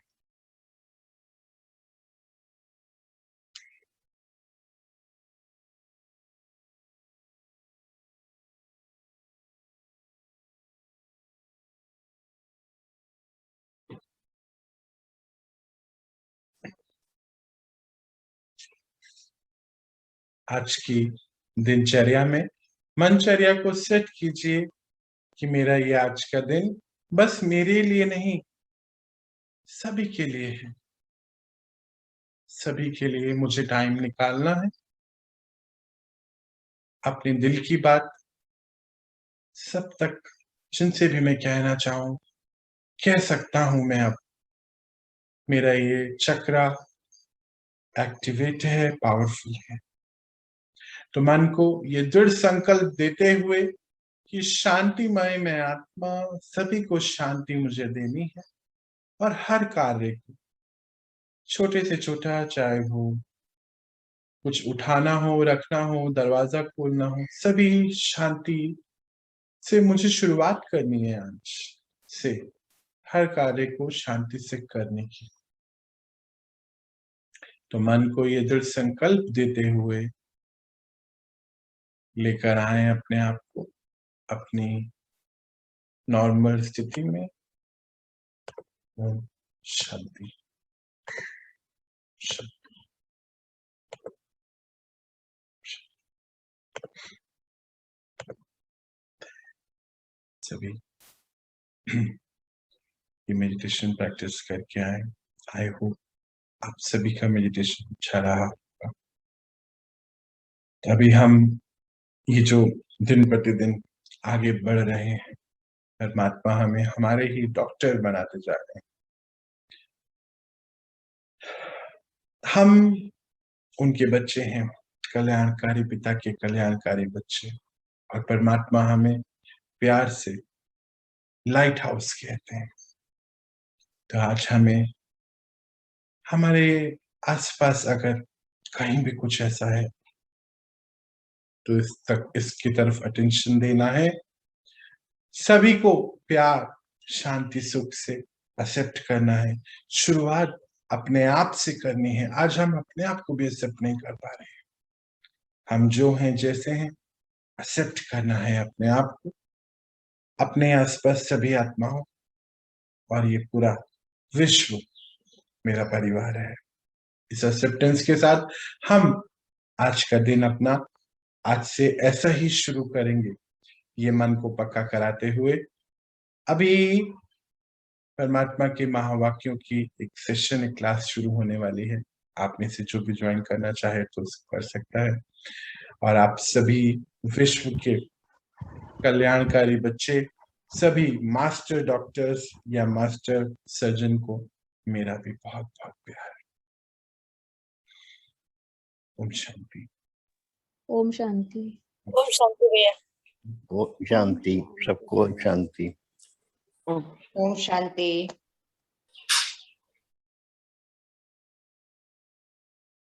आज की दिनचर्या में मनचर्या को सेट कीजिए कि मेरा ये आज का दिन बस मेरे लिए नहीं, सभी के लिए है। सभी के लिए मुझे टाइम निकालना है। अपने दिल की बात सब तक जिनसे भी मैं कहना चाहूं कह सकता हूं मैं। अब मेरा ये चक्रा एक्टिवेट है, पावरफुल है। तो मन को ये दृढ़ संकल्प देते हुए कि शांतिमय में आत्मा, सभी को शांति मुझे देनी है। और हर कार्य को छोटे से छोटा, चाहे वो कुछ उठाना हो, रखना हो, दरवाजा खोलना हो, सभी शांति से मुझे शुरुआत करनी है। आज से हर कार्य को शांति से करने की। तो मन को ये दृढ़ संकल्प देते हुए लेकर आए अपने आप को अपनी नॉर्मल स्थिति में। शांति, शांति, सभी ये मेडिटेशन प्रैक्टिस करके आए। आई होप आप सभी का मेडिटेशन अच्छा रहा होगा। अभी हम ये जो दिन प्रतिदिन आगे बढ़ रहे हैं, परमात्मा हमें हमारे ही डॉक्टर बनाते जा रहे हैं। हम उनके बच्चे हैं, कल्याणकारी पिता के कल्याणकारी बच्चे। और परमात्मा हमें प्यार से लाइट हाउस कहते हैं। तो आज हमें हमारे आसपास अगर कहीं भी कुछ ऐसा है तो इसकी तरफ अटेंशन देना है। सभी को प्यार, शांति, सुख से एक्सेप्ट करना है। शुरुआत अपने आप से करनी है। आज हम अपने आप को भी एक्सेप्ट नहीं कर पा रहे हैं। हम जो हैं, जैसे हैं, एक्सेप्ट करना है अपने आप को, अपने आसपास सभी आत्माओं, और ये पूरा विश्व मेरा परिवार है। इस एक्सेप्टेंस के साथ हम आज का दिन अपना आज से ऐसा ही शुरू करेंगे, ये मन को पक्का कराते हुए। अभी परमात्मा के महावाक्यों की एक सेशन, एक क्लास शुरू होने वाली है। आप में से जो भी ज्वाइन करना चाहे तो कर सकता है। और आप सभी विश्व के कल्याणकारी बच्चे, सभी मास्टर डॉक्टर्स या मास्टर सर्जन को मेरा भी बहुत बहुत प्यार। ओम शांति। ओम शांति। ओम शांति भैया। शांति, सबको शांति। ओम शांति।